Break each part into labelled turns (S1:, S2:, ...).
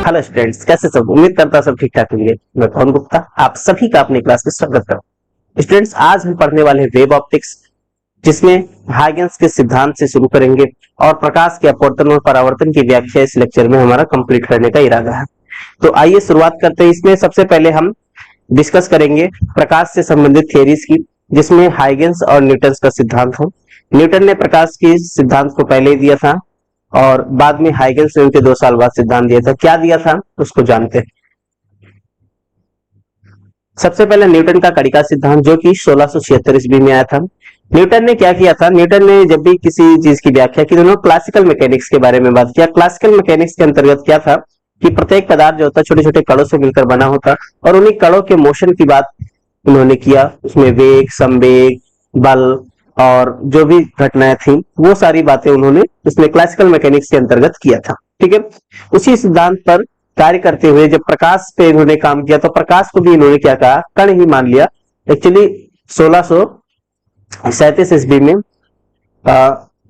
S1: Hello students, कैसे सब? उम्मीद करता सब ठीक ठाक होंगे। मैं पवन गुप्ता आप सभी का अपनी क्लास में स्वागत करता हूं। स्टूडेंट्स, आज हम पढ़ने वाले हैं वेव ऑप्टिक्स, जिसमें हाइगेंस के सिद्धांत से शुरू करेंगे और प्रकाश के अपवर्तन और परावर्तन की व्याख्या इस लेक्चर में हमारा कंप्लीट करने का इरादा है। तो आइए शुरुआत करते हैं। इसमें सबसे पहले हम डिस्कस करेंगे प्रकाश से संबंधित थियरीज की, जिसमें हाइगेंस और न्यूटन का सिद्धांत है। न्यूटन ने प्रकाश के सिद्धांत को पहले ही दिया था और बाद में हाइगेंस ने उनके 2 साल बाद सिद्धांत दिया था। क्या दिया था उसको जानते हैं। सबसे पहले न्यूटन का कणिका सिद्धांत, जो कि 1676 ईस्वी में आया था। न्यूटन ने क्या किया था? न्यूटन ने जब भी किसी चीज की व्याख्या की तो उन्होंने क्लासिकल मैकेनिक्स के बारे में बात किया। क्लासिकल मैकेनिक्स के अंतर्गत क्या था कि प्रत्येक पदार्थ जो होता छोटे छोटे कणों से मिलकर बना होता, और उन्हीं कणों के मोशन की बात उन्होंने किया। उसमें वेग, संवेग, बल और जो भी घटनाएं थी वो सारी बातें उन्होंने उसमें क्लासिकल मैकेनिक्स के अंतर्गत किया था। ठीक है। उसी सिद्धांत पर कार्य करते हुए जब प्रकाश पे इन्होंने काम किया तो प्रकाश को भी इन्होंने क्या कहा? कण ही मान लिया। एक्चुअली 1637 ईस्वी में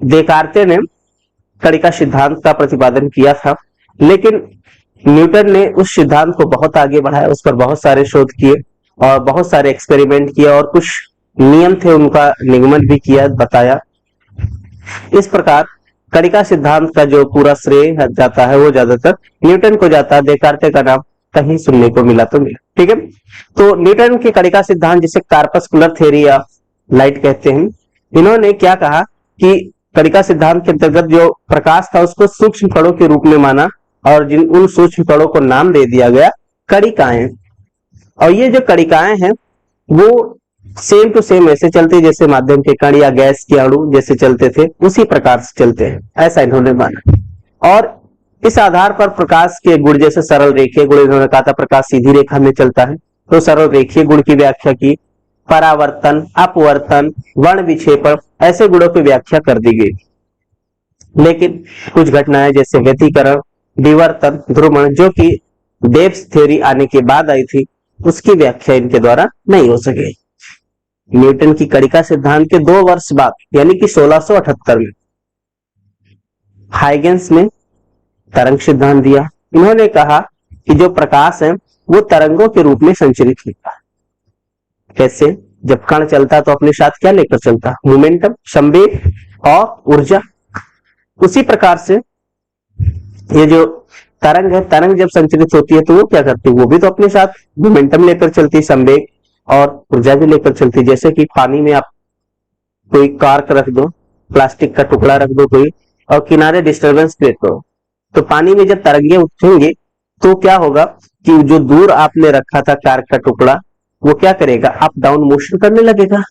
S1: देकार्ते ने कणिका सिद्धांत का प्रतिपादन किया था, लेकिन न्यूटन ने उस सिद्धांत को बहुत आगे बढ़ाया, उस पर बहुत सारे शोध किए और बहुत सारे एक्सपेरिमेंट किए और कुछ नियम थे उनका निगमन भी किया, बताया। इस प्रकार कणिका सिद्धांत का जो पूरा श्रेय जाता है वो ज्यादातर न्यूटन को जाता है। देकार्ते का नाम कहीं सुनने को मिला तो मिला। ठीक है। तो न्यूटन के कणिका सिद्धांत, जिसे कार्पस्कुलर थ्योरी या लाइट कहते हैं, इन्होंने क्या कहा कि कणिका सिद्धांत के अंतर्गत जो प्रकाश था उसको सूक्ष्म कणों के रूप में माना और जिन उन सूक्ष्म कणों को नाम दे दिया गया कणिकाएं। और ये जो कणिकाएं हैं वो सेम टू सेम ऐसे चलते जैसे माध्यम के कण या गैस के अणु जैसे चलते थे, उसी प्रकार से चलते हैं, ऐसा इन्होंने माना। और इस आधार पर प्रकाश के गुण, जैसे सरल रेखीय गुण, इन्होंने कहा था प्रकाश सीधी रेखा में चलता है, तो सरल रेखीय गुण की व्याख्या की। परावर्तन, अपवर्तन, वर्ण विक्षेपण, ऐसे गुणों की व्याख्या कर दी गई। लेकिन कुछ घटनाएं जैसे व्यतिकरण, विवर्तन, ध्रुवण, जो कि डेप्थ थ्योरी आने के बाद आई थी, उसकी व्याख्या इनके द्वारा नहीं हो सके। न्यूटन की कणिका सिद्धांत के 2 वर्ष बाद यानी कि 1678 में हाइगेंस ने तरंग सिद्धांत दिया। इन्होंने कहा कि जो प्रकाश है वो तरंगों के रूप में संचरित होता है। कैसे? जब कण चलता तो अपने साथ क्या लेकर चलता? मोमेंटम, संवेग और ऊर्जा। उसी प्रकार से ये जो तरंग है, तरंग जब संचरित होती है तो वो क्या करती है? वो भी तो अपने साथ मोमेंटम लेकर चलती है, संवेग और ऊर्जा भी लेकर चलती है। जैसे कि पानी में आप कोई कार्क रख दो, प्लास्टिक का टुकड़ा रख दो कोई, और किनारे डिस्टरबेंस क्रिएट करो, तो पानी में जब तरंगे उठेंगे तो क्या होगा कि जो दूर आपने रखा था कार्क का टुकड़ा, वो क्या करेगा? अप डाउन मोशन करने लगेगा।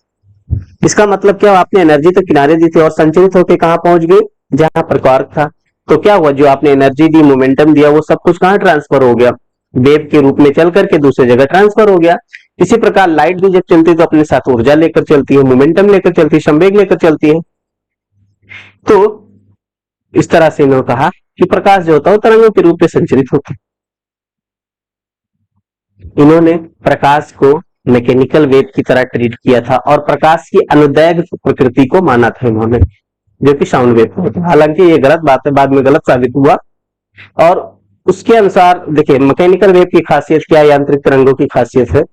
S1: इसका मतलब क्या? आपने एनर्जी तो किनारे दी थी और संचरित होकर कहां पहुंच गई? जहां पर कार्क था। तो क्या हुआ? जो आपने एनर्जी दी, मोमेंटम दिया, वो सब कुछ कहां ट्रांसफर हो गया? वेव के रूप में चल करके दूसरी जगह ट्रांसफर हो गया। इसी प्रकार लाइट भी जब चलती है तो अपने साथ ऊर्जा लेकर चलती है, मोमेंटम लेकर चलती है, संवेग लेकर चलती है। तो इस तरह से इन्होंने कहा कि प्रकाश जो होता है तरंगों के रूप में संचरित होता है। इन्होंने प्रकाश को मैकेनिकल वेव की तरह ट्रीट किया था और प्रकाश की अनुदैर्घ्य प्रकृति को माना था इन्होंने, जो कि साउंड वेव होता है। हालांकि ये गलत बात है, बाद में गलत साबित हुआ। और उसके अनुसार देखिए, मैकेनिकल वेव की खासियत क्या, यांत्रिक तरंगों की खासियत है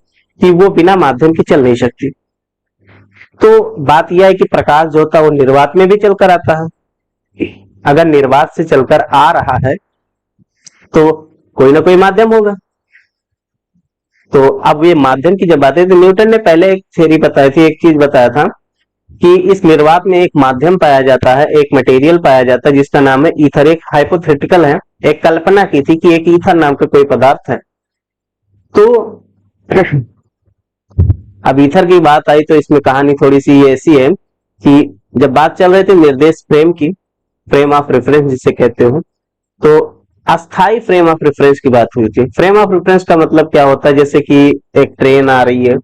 S1: कि वो बिना माध्यम के चल नहीं सकती। तो बात यह है कि प्रकाश जो होता है वो निर्वात में भी चलकर आता है। अगर निर्वात से चलकर आ रहा है तो कोई ना कोई माध्यम होगा। तो अब ये माध्यम की जब बात है तो न्यूटन ने पहले एक थ्योरी बताई थी, एक चीज बताया था कि इस निर्वात में एक माध्यम पाया जाता है, एक मटेरियल पाया जाता है जिसका नाम है ईथर। एक हाइपोथेटिकल है, एक कल्पना की थी कि एक ईथर नाम का कोई पदार्थ है। तो अब ईथर की बात आई तो इसमें कहानी थोड़ी सी ऐसी है कि जब बात चल रही थी निर्देश फ्रेम की, फ्रेम ऑफ रेफरेंस जिसे कहते हो, तो अस्थाई फ्रेम ऑफ रेफरेंस की बात हुई थी। फ्रेम ऑफ रेफरेंस का मतलब क्या होता है? जैसे कि एक ट्रेन आ रही है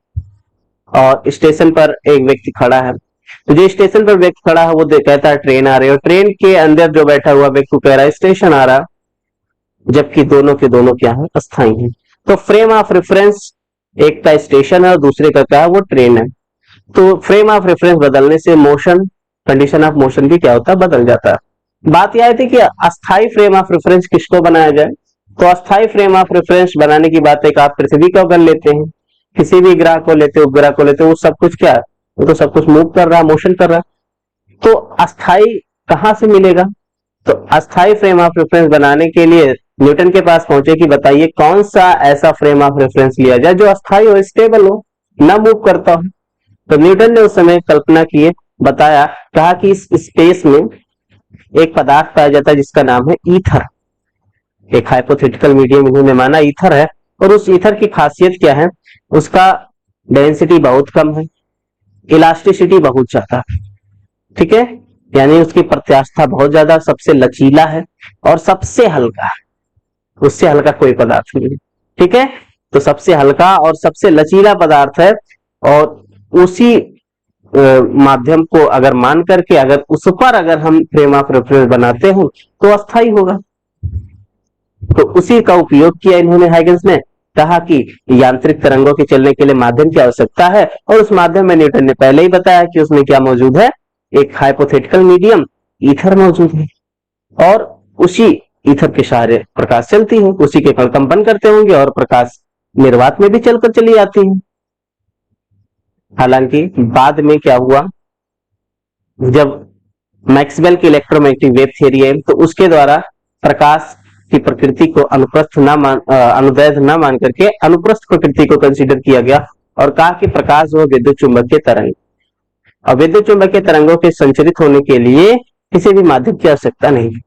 S1: और स्टेशन पर एक व्यक्ति खड़ा है, तो जो स्टेशन पर व्यक्ति खड़ा है वो कहता है ट्रेन आ रही है, और ट्रेन के अंदर जो बैठा हुआ व्यक्ति कह रहा है स्टेशन आ रहा, जबकि दोनों के दोनों क्या है? अस्थाई हैं। तो फ्रेम ऑफ रेफरेंस एक का स्टेशन है और दूसरे का क्या है? वो ट्रेन है। तो फ्रेम ऑफ रेफरेंस बदलने से मोशन, कंडीशन ऑफ मोशन भी क्या होता है? बदल जाता है। बात यह थी कि अस्थाई फ्रेम ऑफ रेफरेंस किसको बनाया जाए? तो अस्थाई फ्रेम ऑफ रेफरेंस बनाने की बात एक आप पृथ्वी का कर लेते हैं, किसी भी ग्रह को लेते हो, उपग्रह को लेते हो, वो सब कुछ क्या है, वो तो सब कुछ मूव कर रहा है, मोशन कर रहा है। तो अस्थाई कहां से मिलेगा? तो अस्थाई फ्रेम ऑफ रेफरेंस बनाने के लिए न्यूटन के पास पहुंचे कि बताइए कौन सा ऐसा फ्रेम ऑफ रेफरेंस लिया जाए जो अस्थाई हो, स्टेबल हो, ना मूव करता हो। तो न्यूटन ने उस समय कल्पना की, बताया, कहा कि इस स्पेस में एक पदार्थ पाया जाता है जिसका नाम है ईथर। एक हाइपोथेटिकल मीडियम इन्होंने माना ईथर है, और उस ईथर की खासियत क्या है? उसका डेंसिटी बहुत कम है, इलास्टिसिटी बहुत ज्यादा, ठीक है, यानी उसकी प्रत्यास्थता बहुत ज्यादा, सबसे लचीला है और सबसे हल्का है, उससे हल्का कोई पदार्थ नहीं है, ठीक है। तो सबसे हल्का और सबसे लचीला पदार्थ है, और उसी माध्यम को अगर मान करके अगर उस पर अगर हम फ्रेम ऑफ रेफरेंस बनाते हैं तो अस्थाई होगा। तो उसी का उपयोग किया इन्होंने, हाइगन्स ने कहा कि यांत्रिक तरंगों के चलने के लिए माध्यम की आवश्यकता है, और उस माध्यम में न्यूटन ने पहले ही बताया कि उसमें क्या मौजूद है, एक हाइपोथेटिकल मीडियम ईथर मौजूद है, और उसी ईथर के सहारे प्रकाश चलती है, उसी के कंपन करते होंगे और प्रकाश निर्वात में भी चलकर चली आती है। हालांकि बाद में क्या हुआ, जब मैक्सवेल की इलेक्ट्रोमैग्नेटिक वेव थियरी है, तो उसके द्वारा प्रकाश की प्रकृति को अनुप्रस्थ ना मान अनुदैर्ध्य ना मान करके अनुप्रस्थ प्रकृति को कंसीडर किया गया, और कहा कि प्रकाश वो विद्युत चुंबकीय तरंग, और विद्युत चुंबकीय तरंगों के संचरित होने के लिए किसी भी माध्यम की आवश्यकता नहीं है।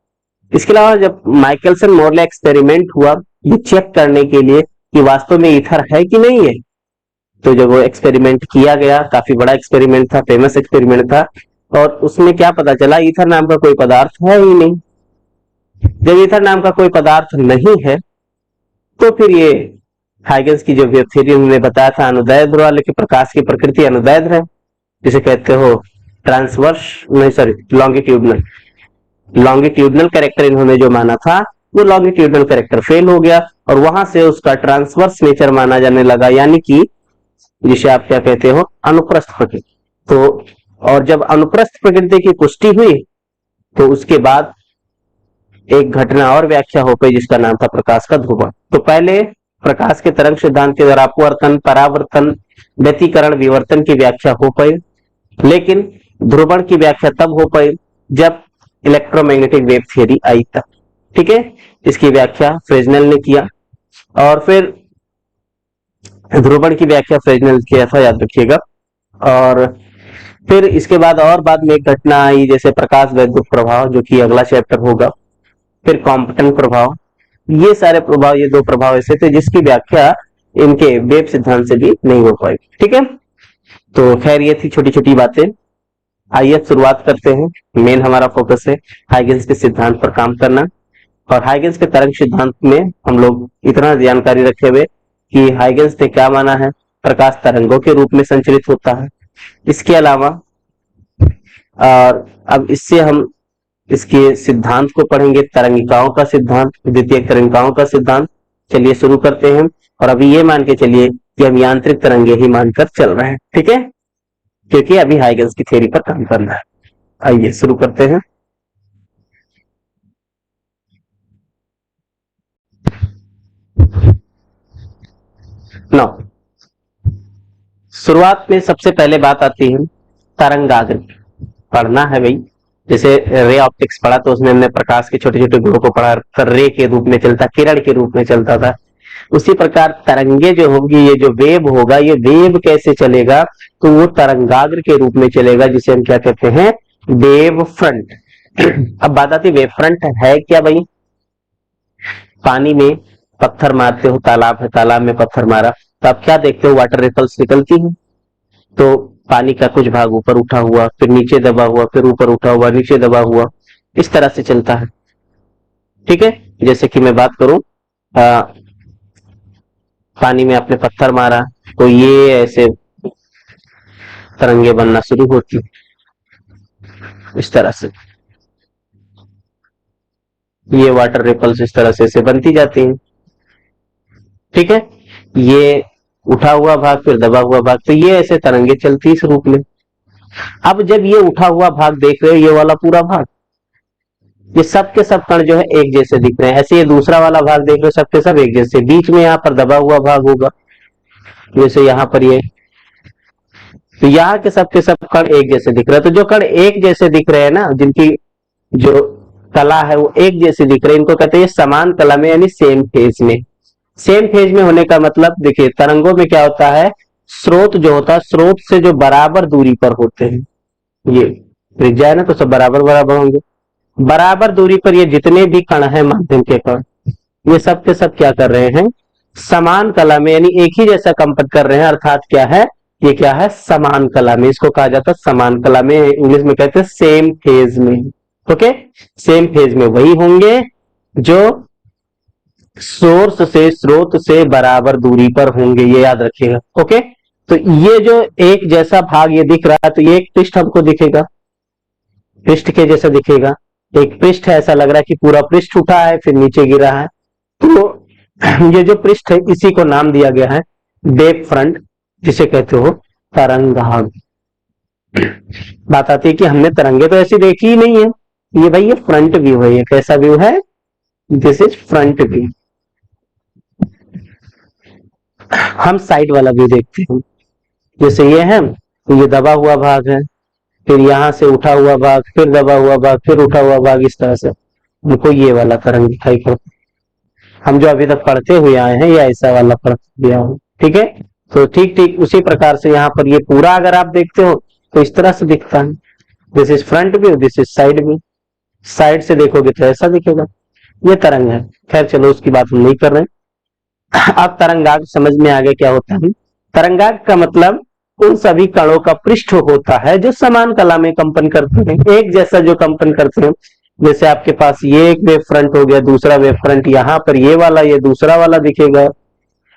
S1: इसके अलावा जब माइकलसन मोरले एक्सपेरिमेंट हुआ ये चेक करने के लिए कि वास्तव में ईथर है कि नहीं है, तो जब वो एक्सपेरिमेंट किया गया, काफी बड़ा एक्सपेरिमेंट था, फेमस एक्सपेरिमेंट था, और उसमें क्या पता चला, ईथर नाम का कोई पदार्थ है ही नहीं। जब ईथर नाम का कोई पदार्थ नहीं है, तो फिर ये हाइगन्स की जो वेव थ्योरी उन्होंने बताया था अनुदैर्ध्य वाले कि प्रकाश की प्रकृति अनुदैर्ध्य है, जिसे कहते हो ट्रांसवर्स, नहीं सॉरी लॉन्गिट्यूडनल, लॉन्गिट्यूडनल कैरेक्टर इन्होंने जो माना था वो लॉन्गिट्यूडनल कैरेक्टर फेल हो गया, और वहां से उसका ट्रांसवर्स नेचर माना जाने लगा, यानी कि जिसे आप क्या कहते हो, अनुप्रस्थ प्रकृति। तो और जब अनुप्रस्थ प्रकृति की पुष्टि हुई, तो उसके बाद एक घटना और व्याख्या हो गई जिसका नाम था प्रकाश का ध्रुवण। तो पहले प्रकाश के तरंग सिद्धांत के द्वारा अपवर्तन, परावर्तन, व्यतिकरण, विवर्तन की व्याख्या हो पाई, लेकिन ध्रुवण की व्याख्या तब हो पाई जब इलेक्ट्रोमैग्नेटिक वेव थियरी आई तब, ठीक है। इसकी व्याख्या फ्रेजनेल ने किया, और फिर ध्रुवण की व्याख्या फ्रेजनेल ने किया था, याद रखिएगा। और फिर इसके बाद और बाद में एक घटना आई, जैसे प्रकाश वैद्युत प्रभाव, जो कि अगला चैप्टर होगा, फिर कॉम्पटन प्रभाव, ये सारे प्रभाव, ये दो प्रभाव ऐसे थे जिसकी व्याख्या इनके वेव सिद्धांत से भी नहीं हो पाई, ठीक है। तो खैर ये थी छोटी छोटी बातें। आइए शुरुआत करते हैं। मेन हमारा फोकस है हाइगन्स के सिद्धांत पर काम करना, और हाइगन्स के तरंग सिद्धांत में हम लोग इतना जानकारी रखे हुए कि हाइगन्स ने क्या माना है, प्रकाश तरंगों के रूप में संचरित होता है। इसके अलावा और अब इससे हम इसके सिद्धांत को पढ़ेंगे, तरंगिकाओं का सिद्धांत, द्वितीय तरंगिकाओं का सिद्धांत। चलिए शुरू करते हैं, और अभी ये मान के चलिए कि हम यांत्रिक तरंगे ही मानकर चल रहे हैं, ठीक है, क्योंकि अभी हाइगन्स की थ्योरी पर काम करना है। आइए शुरू करते हैं। नौ शुरुआत में सबसे पहले बात आती है तरंगाग्र। पढ़ना है भाई, जैसे रे ऑप्टिक्स पढ़ा तो उसमें हमने प्रकाश के छोटे छोटे गुणों को पढ़ा, रे के रूप में चलता, किरण के रूप में चलता था। उसी प्रकार तरंगे जो होगी, ये जो वेव होगा, ये वेव कैसे चलेगा, तो वो तरंगाग्र के रूप में चलेगा, जिसे हम क्या कहते हैं, वेव फ्रंट। अब बात आती वेव फ्रंट है क्या भाई, पानी में पत्थर मारते हो, तालाब है, तालाब में पत्थर मारा, तो आप क्या देखते हो, वाटर रिपल्स निकलती है। तो पानी का कुछ भाग ऊपर उठा हुआ, फिर नीचे दबा हुआ, फिर ऊपर उठा हुआ, नीचे दबा हुआ, इस तरह से चलता है, ठीक है। जैसे कि मैं बात करूं, पानी में आपने पत्थर मारा तो ये ऐसे तरंगे बनना शुरू होती, इस तरह से ये वाटर रिपल्स इस तरह से ऐसे बनती जाती हैं, ठीक है। ये उठा हुआ भाग, फिर दबा हुआ भाग, तो ये ऐसे तरंगे चलती इस रूप में। अब जब ये उठा हुआ भाग देख रहे हो, ये वाला पूरा भाग, ये सब के सब कण जो है एक जैसे दिख रहे हैं। ऐसे ये दूसरा वाला भाग देख लो, सबके सब एक जैसे, बीच में यहाँ पर दबा हुआ भाग होगा, जैसे यहाँ पर ये, तो यहाँ के सब कण एक जैसे दिख रहे हैं। तो जो कण एक जैसे दिख रहे हैं ना, जिनकी जो कला है वो एक जैसे दिख रहे हैं, इनको कहते हैं समान कला में, यानी सेम फेज में। सेम फेज में होने का मतलब देखिए, तरंगों में क्या होता है, स्रोत जो होता है, स्रोत से जो बराबर दूरी पर होते हैं, ये त्रिज्या है ना, तो सब बराबर बराबर होंगे। बराबर दूरी पर ये जितने भी कण हैं, माध्यम के कण, ये सब के सब क्या कर रहे हैं, समान कला में, यानी एक ही जैसा कंपन कर रहे हैं। अर्थात क्या है, ये क्या है, समान कला में। इसको कहा जाता है समान कला में, इंग्लिश में कहते हैं सेम फेज में। ओके, सेम फेज में वही होंगे जो सोर्स से, स्रोत से बराबर दूरी पर होंगे, ये याद रखिएगा। ओके, तो ये जो एक जैसा भाग ये दिख रहा है, तो ये एक पृष्ठ हमको दिखेगा, पृष्ठ के जैसा दिखेगा। एक पृष्ठ है, ऐसा लग रहा है कि पूरा पृष्ठ उठा है फिर नीचे गिरा है। तो ये जो पृष्ठ है, इसी को नाम दिया गया है वेव फ्रंट, जिसे कहते हो तरंगाग्र। बात आती है कि हमने तरंगे तो ऐसी देखी ही नहीं है, ये भाई ये फ्रंट व्यू है। ये कैसा व्यू है, दिस इज फ्रंट व्यू। हम साइड वाला व्यू देखते हैं, जैसे ये है, तो ये दबा हुआ भाग है, फिर यहां से उठा हुआ भाग, फिर दबा हुआ भाग, फिर उठा हुआ भाग, इस तरह से हमको ये वाला तरंग दिखाई पड़ता। हम जो अभी तक पढ़ते हुए आए हैं, ये ऐसा वाला पढ़ दिया हूं, ठीक है। तो ठीक ठीक उसी प्रकार से यहाँ पर ये पूरा अगर आप देखते हो तो इस तरह से दिखता है। This is front view, this is side view. Side से देखोगे तो ऐसा दिखेगा, ये तरंग है। खैर चलो, उसकी बात हम नहीं कर रहे। अब तरंगाग्र समझ में आ गया क्या होता है। तरंगाग्र का मतलब उन सभी कणों का पृष्ठ होता है जो समान कला में कंपन करते हैं, एक जैसा जो कंपन करते हैं। जैसे आपके पास ये एक वेव फ्रंट हो गया, दूसरा वेव फ्रंट यहाँ पर ये वाला, ये दूसरा वाला दिखेगा,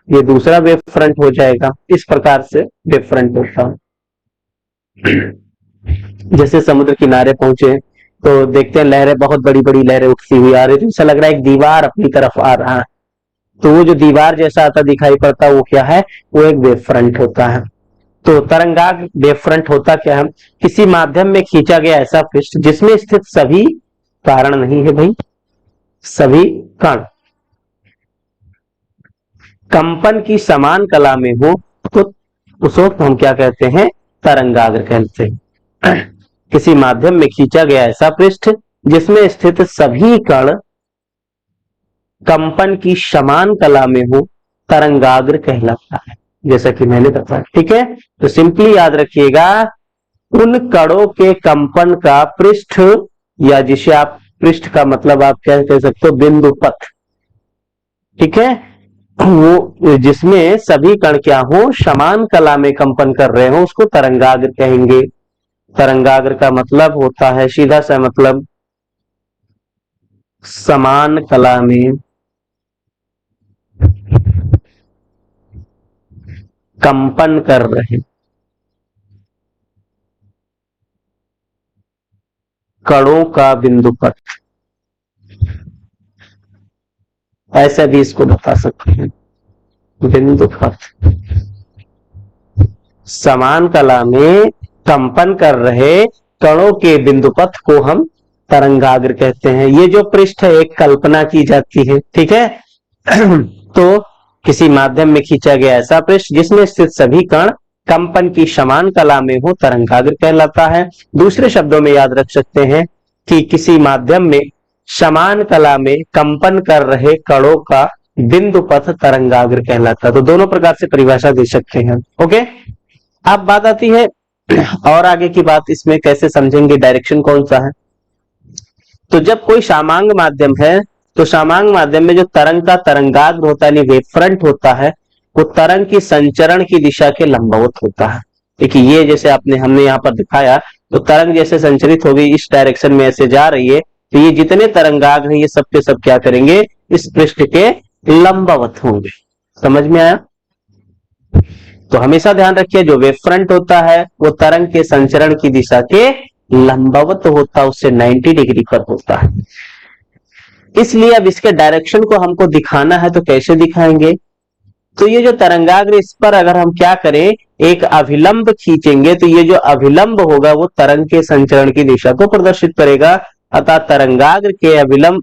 S1: ये दूसरा वेव फ्रंट हो जाएगा। इस प्रकार से वेव फ्रंट होता है। जैसे समुद्र किनारे पहुंचे तो देखते हैं लहरें, बहुत बड़ी बड़ी लहरें उठती हुई आ रही, तो ऐसा लग रहा है एक दीवार अपनी तरफ आ रहा है, तो वो जो दीवार जैसा आता दिखाई पड़ता है वो क्या है, वो एक वेव फ्रंट होता है। तो तरंगाग्र वेव फ्रंट होता क्या है, किसी माध्यम में खींचा गया ऐसा पृष्ठ जिसमें स्थित सभी कारण नहीं है भाई, सभी कण कंपन की समान कला में हो, तो उसको हम क्या कहते हैं, तरंगाग्र कहते हैं। किसी माध्यम में खींचा गया ऐसा पृष्ठ जिसमें स्थित सभी कण कंपन की समान कला में हो, तरंगाग्र कहलाता है, जैसा कि मैंने बताया। ठीक है, तो सिंपली याद रखिएगा, उन कणों के कंपन का पृष्ठ, या जिसे आप पृष्ठ का मतलब आप क्या कह सकते हो, बिंदु पथ, ठीक है, वो जिसमें सभी कण क्या हो, समान कला में कंपन कर रहे हो, उसको तरंगाग्र कहेंगे। तरंगाग्र का मतलब होता है, सीधा सा मतलब, समान कला में कंपन कर रहे कणों का बिंदु पथ, ऐसा भी इसको बता सकते हैं, बिंदु पथ। समान कला में कंपन कर रहे कणों के बिंदु पथ को हम तरंगाग्र कहते हैं। ये जो पृष्ठ है एक कल्पना की जाती है, ठीक है। तो किसी माध्यम में खींचा गया ऐसा पृष्ठ जिसमें स्थित सभी कण कंपन की समान कला में हो, तरंगाग्र कहलाता है। दूसरे शब्दों में याद रख सकते हैं कि किसी माध्यम में समान कला में कंपन कर रहे कणों का बिंदु पथ तरंगाग्र कहलाता है। तो दोनों प्रकार से परिभाषा दे सकते हैं। ओके, अब बात आती है और आगे की बात, इसमें कैसे समझेंगे, डायरेक्शन कौन सा है। तो जब कोई सामांग माध्यम है, तो सामांग माध्यम में जो तरंग का तरंगाग्र होता है, वेव फ्रंट होता है, वो तरंग की संचरण की दिशा के लंबवत होता है। देखिए, ये जैसे हमने यहाँ पर दिखाया, तो तरंग जैसे संचरित हो गई, इस डायरेक्शन में ऐसे जा रही है, तो ये जितने तरंगाग्र हैं ये सब के सब क्या करेंगे, इस पृष्ठ के लंबवत होंगे। समझ में आया। तो हमेशा ध्यान रखिए, जो वेव फ्रंट होता है वो तरंग के संचरण की दिशा के लंबवत होता है, उससे 90 डिग्री पर होता है। इसलिए अब इसके डायरेक्शन को हमको दिखाना है, तो कैसे दिखाएंगे। तो ये जो तरंगाग्र, इस पर अगर हम क्या करें, एक अभिलंब खींचेंगे, तो ये जो अभिलंब होगा वो तरंग के संचरण की दिशा को प्रदर्शित करेगा। अतः तरंगाग्र के अविलंब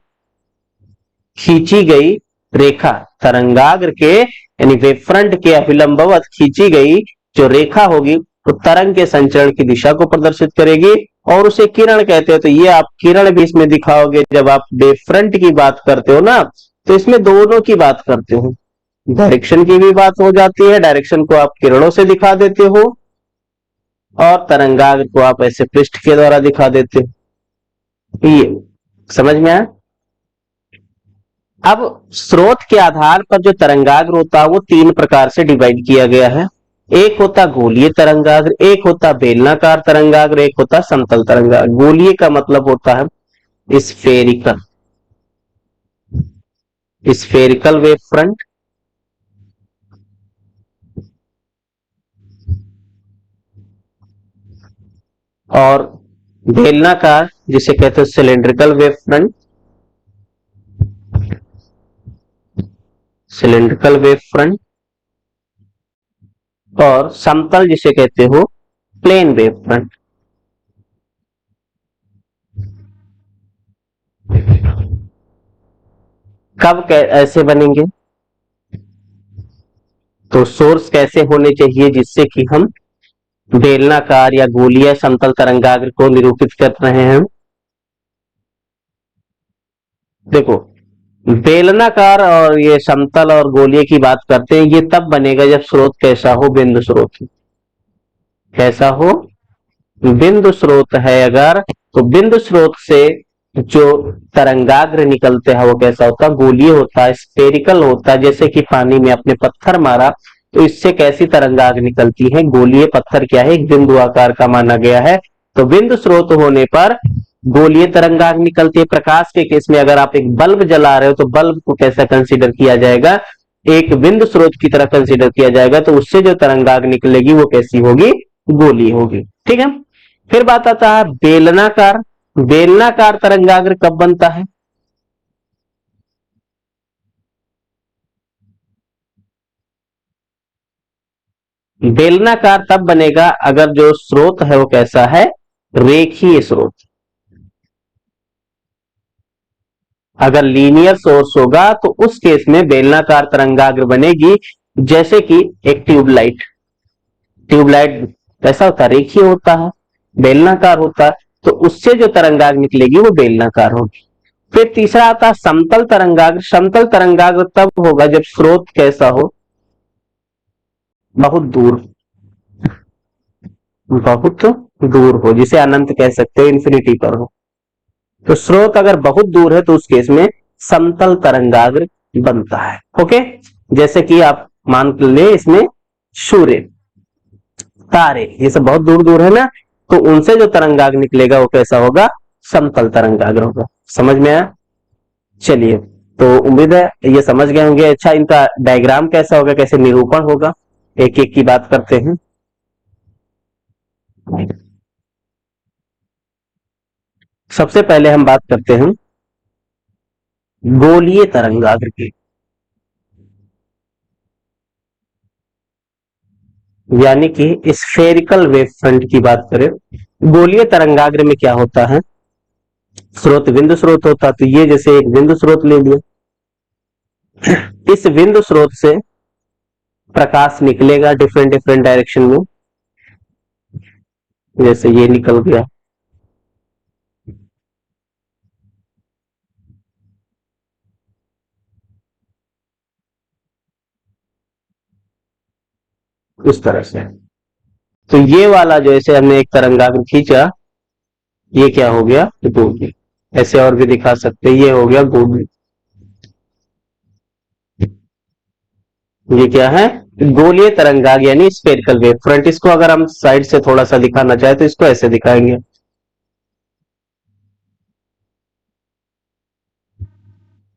S1: खींची गई रेखा, तरंगाग्र के यानी वेव फ्रंट के अभिलंबवत खींची गई जो रेखा होगी वो तरंग के संचरण की दिशा को प्रदर्शित करेगी और उसे किरण कहते हैं। तो ये आप किरण भी इसमें दिखाओगे। जब आप वेव फ्रंट की बात करते हो ना, तो इसमें दोनों की बात करते हो, डायरेक्शन की भी बात हो जाती है, डायरेक्शन को आप किरणों से दिखा देते हो और तरंगाग्र को आप ऐसे पृष्ठ के द्वारा दिखा देते हो। ये समझ में आया? अब स्रोत के आधार पर जो तरंगाग्र होता है वो तीन प्रकार से डिवाइड किया गया है। एक होता गोलीय तरंगाग्र, एक होता बेलनाकार तरंगाग्र, एक होता समतल तरंगाग्र। गोलीय का मतलब होता है स्फेरिकल, स्फेरिकल वेव फ्रंट। और बेलनाकार जिसे कहते हैं cylindrical wave front, cylindrical wave front. और समतल जिसे कहते हो प्लेन वेव फ्रंट। कब ऐसे बनेंगे? तो सोर्स कैसे होने चाहिए जिससे कि हम बेलनाकार या गोलीय समतल तरंगाग्र को निरूपित कर रहे हैं? देखो, बेलनाकार और ये समतल और गोलीय की बात करते हैं, ये तब बनेगा जब स्रोत कैसा हो? बिंदु स्रोत। कैसा हो? बिंदु स्रोत है अगर, तो बिंदु स्रोत से जो तरंगाग्र निकलते हैं वो कैसा होता है? गोलीय होता है, स्फेरिकल होता है। जैसे कि पानी में अपने पत्थर मारा तो इससे कैसी तरंगाग्र निकलती है? गोलीय। पत्थर क्या है? एक बिंदु आकार का माना गया है। तो बिंदु स्रोत होने पर गोलीय तरंगाग्र निकलती है। प्रकाश के केस में अगर आप एक बल्ब जला रहे हो तो बल्ब को कैसा कंसीडर किया जाएगा? एक बिंदु स्रोत की तरह कंसीडर किया जाएगा। तो उससे जो तरंगाग्र निकलेगी वो कैसी होगी? गोलीय होगी। ठीक है। फिर बात आता है बेलनाकार। बेलनाकार तरंगाग्र कब बनता है? बेलनाकार तब बनेगा अगर जो स्रोत है वो कैसा है? रेखीय स्रोत। अगर लीनियर सोर्स होगा तो उस केस में बेलनाकार तरंगाग्र बनेगी। जैसे कि एक ट्यूबलाइट, ट्यूबलाइट कैसा होता है? रेखीय होता है, बेलनाकार होता है। तो उससे जो तरंगाग्र निकलेगी वो बेलनाकार होगी। फिर तीसरा आता है समतल तरंगाग्र। समतल तरंगाग्र तब होगा जब स्रोत कैसा हो? बहुत दूर, बहुत दूर हो, जिसे अनंत कह सकते हो, इन्फिनिटी पर हो। तो स्रोत अगर बहुत दूर है तो उस केस में समतल तरंगाग्र बनता है। ओके, जैसे कि आप मान ले इसमें सूर्य, तारे, ये सब बहुत दूर दूर है ना, तो उनसे जो तरंगाग्र निकलेगा वो कैसा होगा? समतल तरंगाग्र होगा। समझ में आया? चलिए, तो उम्मीद है ये समझ गए होंगे। अच्छा, इनका डायग्राम कैसा होगा, कैसे निरूपण होगा, एक एक की बात करते हैं। सबसे पहले हम बात करते हैं गोलीय तरंगाग्र की, यानी कि स्फेरिकल वेव फ्रंट की बात करें। गोलीय तरंगाग्र में क्या होता है? स्रोत बिंदु स्रोत होता, तो ये जैसे एक बिंदु स्रोत ले लिया, इस बिंदु स्रोत से प्रकाश निकलेगा डिफरेंट डिफरेंट डायरेक्शन में। जैसे ये निकल गया, इस तरह से। तो ये वाला जैसे हमने एक तरंगाग्र खींचा, ये क्या हो गया? गोलीय। ऐसे और भी दिखा सकते हैं, ये हो गया गोलीय। ये क्या है? गोलीय तरंगाग्र यानी स्फेरिकल वेव फ्रंट। इसको अगर हम साइड से थोड़ा सा दिखाना चाहे तो इसको ऐसे दिखाएंगे।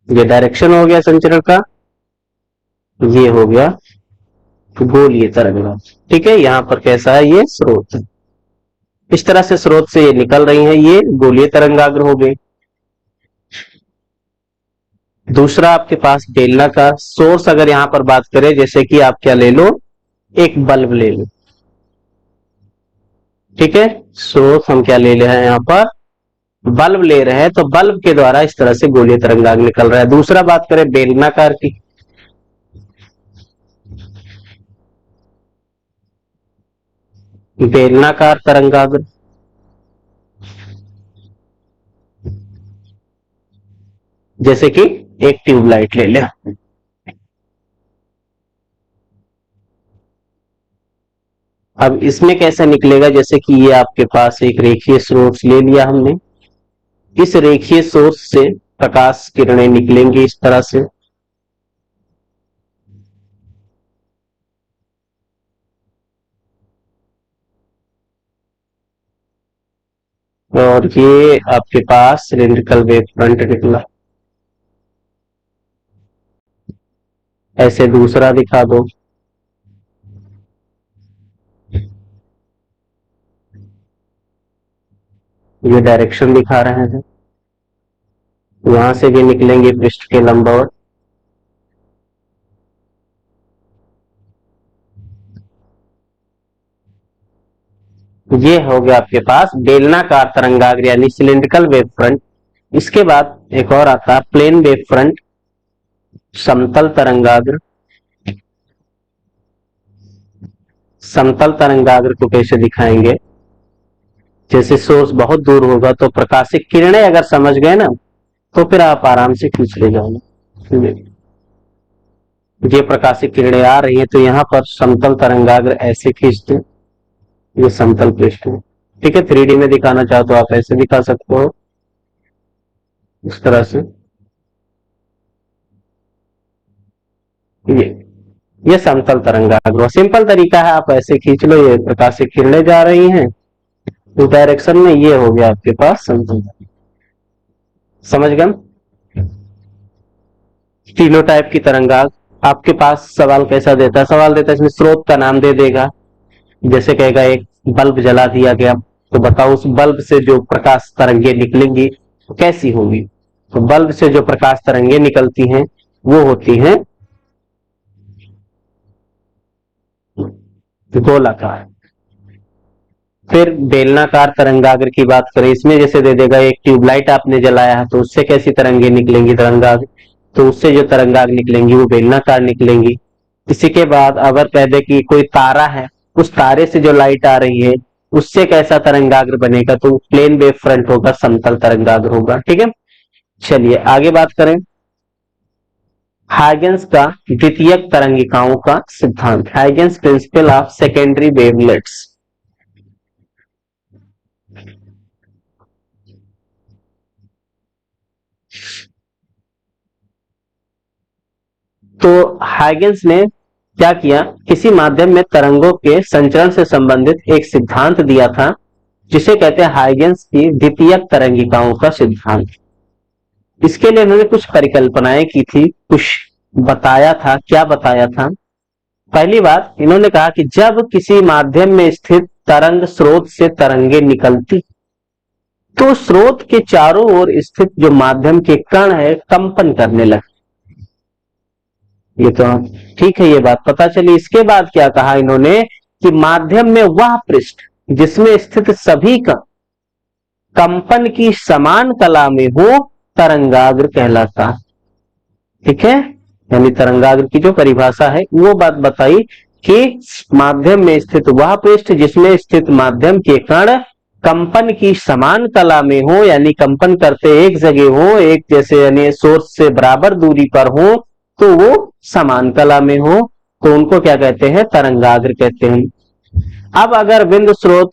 S1: ये डायरेक्शन हो गया संचरण का, ये हो गया गोलीय तरंग। ठीक है, यहां पर कैसा है? ये स्रोत। इस तरह से स्रोत से ये निकल रही है, ये गोलीय तरंगाग्र हो गए। दूसरा आपके पास बेलनाकार सोर्स, अगर यहां पर बात करें, जैसे कि आप क्या ले लो? एक बल्ब ले लो। ठीक है, सोर्स हम क्या ले ले हैं यहां पर? बल्ब ले रहे हैं तो बल्ब के द्वारा इस तरह से गोलीय तरंगाग्र निकल रहा है। दूसरा बात करें बेलनाकार की, बेलनाकार तरंगाग्र जैसे कि एक ट्यूबलाइट ले लें, अब इसमें कैसा निकलेगा, जैसे कि ये आपके पास एक रेखीय सोर्स ले लिया हमने, इस रेखीय सोर्स से प्रकाश किरणें निकलेंगी इस तरह से, और ये आपके पास सिलिंड्रिकल वेव फ्रंट निकला। ऐसे दूसरा दिखा दो, ये डायरेक्शन दिखा रहे हैं, यहां से भी निकलेंगे पृष्ठ के लंबवत। ये हो गया आपके पास बेलनाकार तरंगाग्र यानी सिलिंड्रिकल वेव फ्रंट। इसके बाद एक और आता है प्लेन वेव फ्रंट, समतल तरंगाग्र। समतल तरंगाग्र को कैसे दिखाएंगे, जैसे सोर्स बहुत दूर होगा तो प्रकाशिक किरणें अगर समझ गए ना तो फिर आप आराम से खींच ले जाओगे। ये प्रकाशिक किरणें आ रही हैं तो यहां पर समतल तरंगाग्र ऐसे खींचते, ये समतल पृष्ठ है, ठीक है। 3D में दिखाना चाहो तो आप ऐसे दिखा सकते हो, इस तरह से। ये समतल तरंगाग्र सिंपल तरीका है, आप ऐसे खींच लो, ये प्रकाशिक किरणें जा रही हैं उस डायरेक्शन में, ये हो गया आपके पास समतल। समझ गए। तीनों टाइप की तरंगाग्र आपके पास सवाल कैसा देता है, सवाल देता है इसमें स्रोत का नाम दे देगा, जैसे कहेगा एक बल्ब जला दिया गया तो बताओ उस बल्ब से जो प्रकाश तरंगे निकलेंगी तो कैसी होगी, तो बल्ब से जो प्रकाश तरंगे निकलती हैं वो होती हैं गोलाकार। फिर बेलनाकार तरंगाग्र की बात करें, इसमें जैसे दे देगा एक ट्यूबलाइट आपने जलाया है तो उससे कैसी तरंगे निकलेंगी तरंगाग्र, तो उससे जो तरंगाग्र निकलेंगी वो बेलनाकार निकलेंगी। इसी के बाद अगर कह दे कि कोई तारा है, उस तारे से जो लाइट आ रही है उससे कैसा तरंगाग्र बनेगा, तो प्लेन वेव फ्रंट होगा, समतल तरंगाग्र होगा, ठीक है। चलिए आगे बात करें हाइगेंस का द्वितीयक तरंगिकाओं का सिद्धांत, Huygens principle of secondary wavelets. तो हाइगेंस ने क्या किया, किसी माध्यम में तरंगों के संचरण से संबंधित एक सिद्धांत दिया था जिसे कहते हैं हाइगेंस की द्वितीयक तरंगिकाओं का सिद्धांत। इसके लिए उन्होंने कुछ परिकल्पनाएं की थी, कुछ बताया था। क्या बताया था, पहली बात इन्होंने कहा कि जब किसी माध्यम में स्थित तरंग स्रोत से तरंगे निकलती तो स्रोत के चारों ओर स्थित जो माध्यम के कण है कंपन करने लगते। ये तो ठीक है, ये बात पता चली। इसके बाद क्या कहा इन्होंने कि माध्यम में वह पृष्ठ जिसमें स्थित सभी कण कंपन की समान कला में हो तरंगाग्र कहलाता, ठीक है। यानी तरंगाग्र की जो परिभाषा है वो बात बताई कि माध्यम में स्थित वह पृष्ठ जिसमें स्थित माध्यम के कण कंपन की समान कला में हो, यानी कंपन करते एक जगह हो, एक जैसे यानी सोर्स से बराबर दूरी पर हो, तो वो समान कला में हो, तो उनको क्या कहते हैं, तरंगाग्र कहते हैं। अब अगर बिंदु स्रोत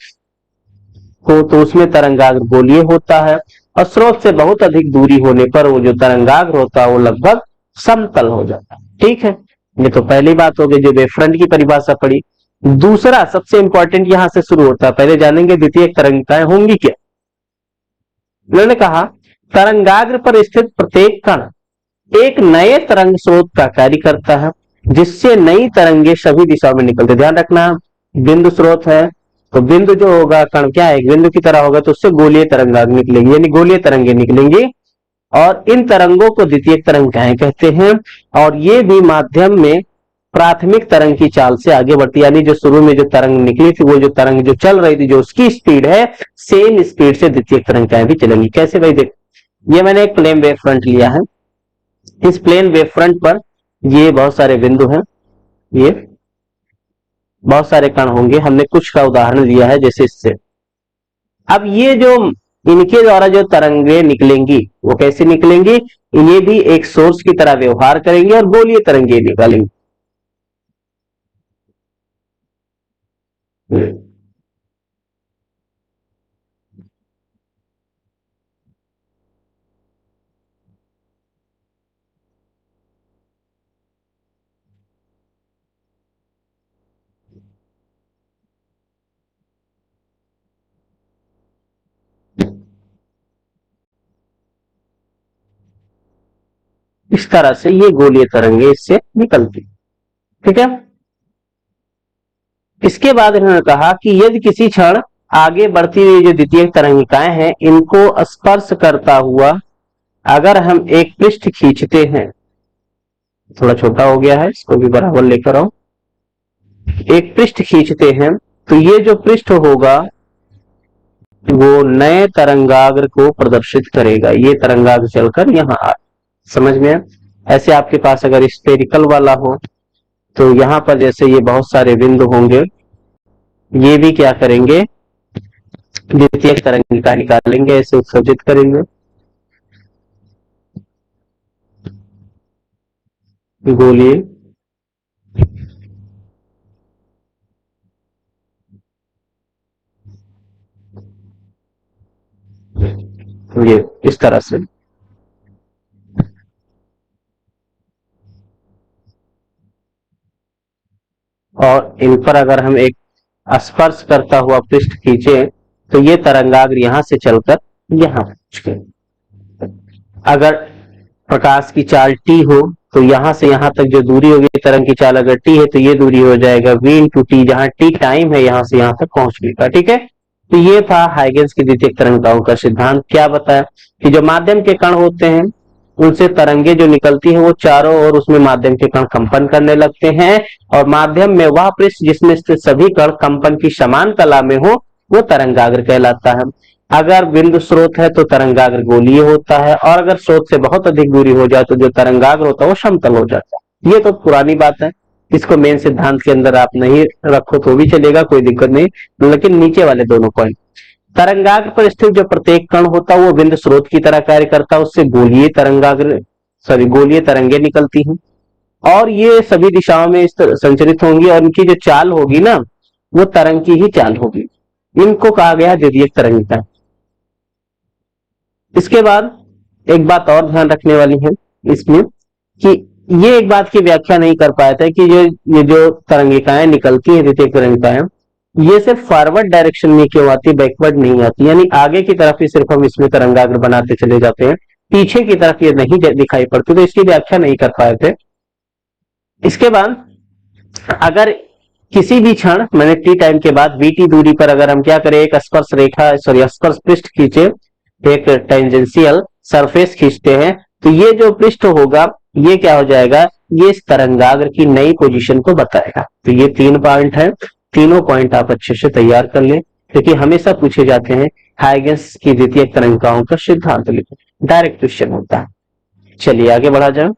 S1: हो तो उसमें तरंगाग्र गोलीय होता है, और स्रोत से बहुत अधिक दूरी होने पर वो जो तरंगाग्र होता है वो लगभग समतल हो जाता है, ठीक है। ये तो पहली बात हो गई जो वेवफ्रंट की परिभाषा पड़ी। दूसरा सबसे इंपॉर्टेंट यहां से शुरू होता है, पहले जानेंगे द्वितीय तरंगिकाएं होंगी क्या। उन्होंने कहा तरंगाग्र पर स्थित प्रत्येक कण एक नए तरंग स्रोत का कार्य करता है जिससे नई तरंगे सभी दिशाओं में निकलते। ध्यान रखना बिंदु स्रोत है तो बिंदु जो होगा कण क्या है, एक बिंदु की तरह होगा, तो उससे गोलीय तरंगाग्र निकलेंगी, यानी गोलीय तरंगे निकलेंगी, और इन तरंगों को द्वितीयक तरंगिकाएं कहते हैं। और ये भी माध्यम में प्राथमिक तरंग की चाल से आगे बढ़ती, यानी जो शुरू में जो तरंग निकली थी, वो जो तरंग जो चल रही थी, जो उसकी स्पीड है, सेम स्पीड से द्वितीय तरंगिकाएं भी चलेंगी। कैसे भाई? देख, ये मैंने एक प्लेन वेव फ्रंट लिया है। इस प्लेन वेव फ्रंट पर ये बहुत सारे बिंदु हैं, ये बहुत सारे कण होंगे। हमने कुछ का उदाहरण लिया है जैसे इससे। अब ये जो इनके द्वारा जो तरंगे निकलेंगी वो कैसे निकलेंगी? ये भी एक सोर्स की तरह व्यवहार करेंगे और गोलीय तरंगे निकालेंगे। इस तरह से ये गोलीय तरंगे इससे निकलती। ठीक है। इसके बाद इन्होंने कहा कि यदि किसी क्षण आगे बढ़ती हुई जो द्वितीय तरंगिकाएं हैं, इनको स्पर्श करता हुआ अगर हम एक पृष्ठ खींचते हैं, थोड़ा छोटा हो गया है, इसको भी बराबर लेकर आओ। एक पृष्ठ खींचते हैं तो ये जो पृष्ठ होगा वो नए तरंगाग्र को प्रदर्शित करेगा। ये तरंगाग्र चलकर यहाँ आ, समझ में? ऐसे आपके पास अगर स्फेरिकल वाला हो तो यहाँ पर जैसे ये बहुत सारे बिंदु होंगे, ये भी क्या करेंगे? द्वितीय तरंगिका निकालेंगे, ऐसे उत्सर्जित करेंगे। गोलीय ये इस तरह से। और इन पर अगर हम एक स्पर्श करता हुआ पृष्ठ खींचे तो ये तरंगाग्र यहां से चलकर यहां पहुंच गए। अगर प्रकाश की चाल t हो तो यहां से यहां तक जो दूरी होगी, तरंग की चाल अगर t है तो ये दूरी हो जाएगा v इंटू टी, जहां t टाइम है, यहां से यहां तक पहुंच गया। ठीक है। तो ये था हाइगेंस की द्वितीयक तरंगिकाओं का सिद्धांत। क्या बताया कि जो माध्यम के कण होते हैं उनसे तरंगे जो निकलती है वो चारों ओर उसमें माध्यम के कण कंपन करने लगते हैं, और माध्यम में वह पृष्ठ जिसमें स्थित सभी कण कंपन की समान कला में हो वो तरंगाग्र कहलाता है। अगर बिंदु स्रोत है तो तरंगाग्र गोलीय होता है, और अगर स्रोत से बहुत अधिक दूरी हो जाए तो जो तरंगाग्र होता है वो समतल हो जाता है। ये तो पुरानी बात है, इसको मेन सिद्धांत के अंदर आप नहीं रखो तो भी चलेगा, कोई दिक्कत नहीं। लेकिन नीचे वाले दोनों पॉइंट, तरंगाग्र पर स्थित जो प्रत्येक कण होता है वो बिंदु स्रोत की तरह कार्य करता है, उससे गोलीय तरंगे निकलती हैं, और ये सभी दिशाओं में संचरित होंगी, और इनकी जो चाल होगी ना वो तरंग की ही चाल होगी। इनको कहा गया द्वितीयक तरंगिका। इसके बाद एक बात और ध्यान रखने वाली है इसमें कि ये एक बात की व्याख्या नहीं कर पाया था कि ये जो तरंगिकाएं निकलती हैं, द्वितीयक तरंगिकाएं, ये सिर्फ फॉरवर्ड डायरेक्शन में क्यों आती, बैकवर्ड नहीं आती, यानी आगे की तरफ ही सिर्फ हम इसमें तरंगाग्र बनाते चले जाते हैं, पीछे की तरफ ये नहीं दिखाई पड़ती, तो इसकी व्याख्या नहीं कर पाए थे। इसके बाद अगर किसी भी क्षण मैंने टी टाइम के बाद वीटी दूरी पर अगर हम क्या करें, एक स्पर्श रेखा स्पर्श पृष्ठ खींचे, एक टेंजेंशियल सरफेस खींचते हैं, तो ये जो पृष्ठ होगा ये क्या हो जाएगा, ये इस तरंगाग्र की नई पोजीशन को बताएगा। तो ये 3 पॉइंट है, तीनों पॉइंट आप अच्छे से तैयार कर लें, क्योंकि हमेशा पूछे जाते हैं हाइगेंस की द्वितीयक तरंगिकाओं का सिद्धांत लिखो, डायरेक्ट क्वेश्चन होता है। चलिए आगे बढ़ा जाए।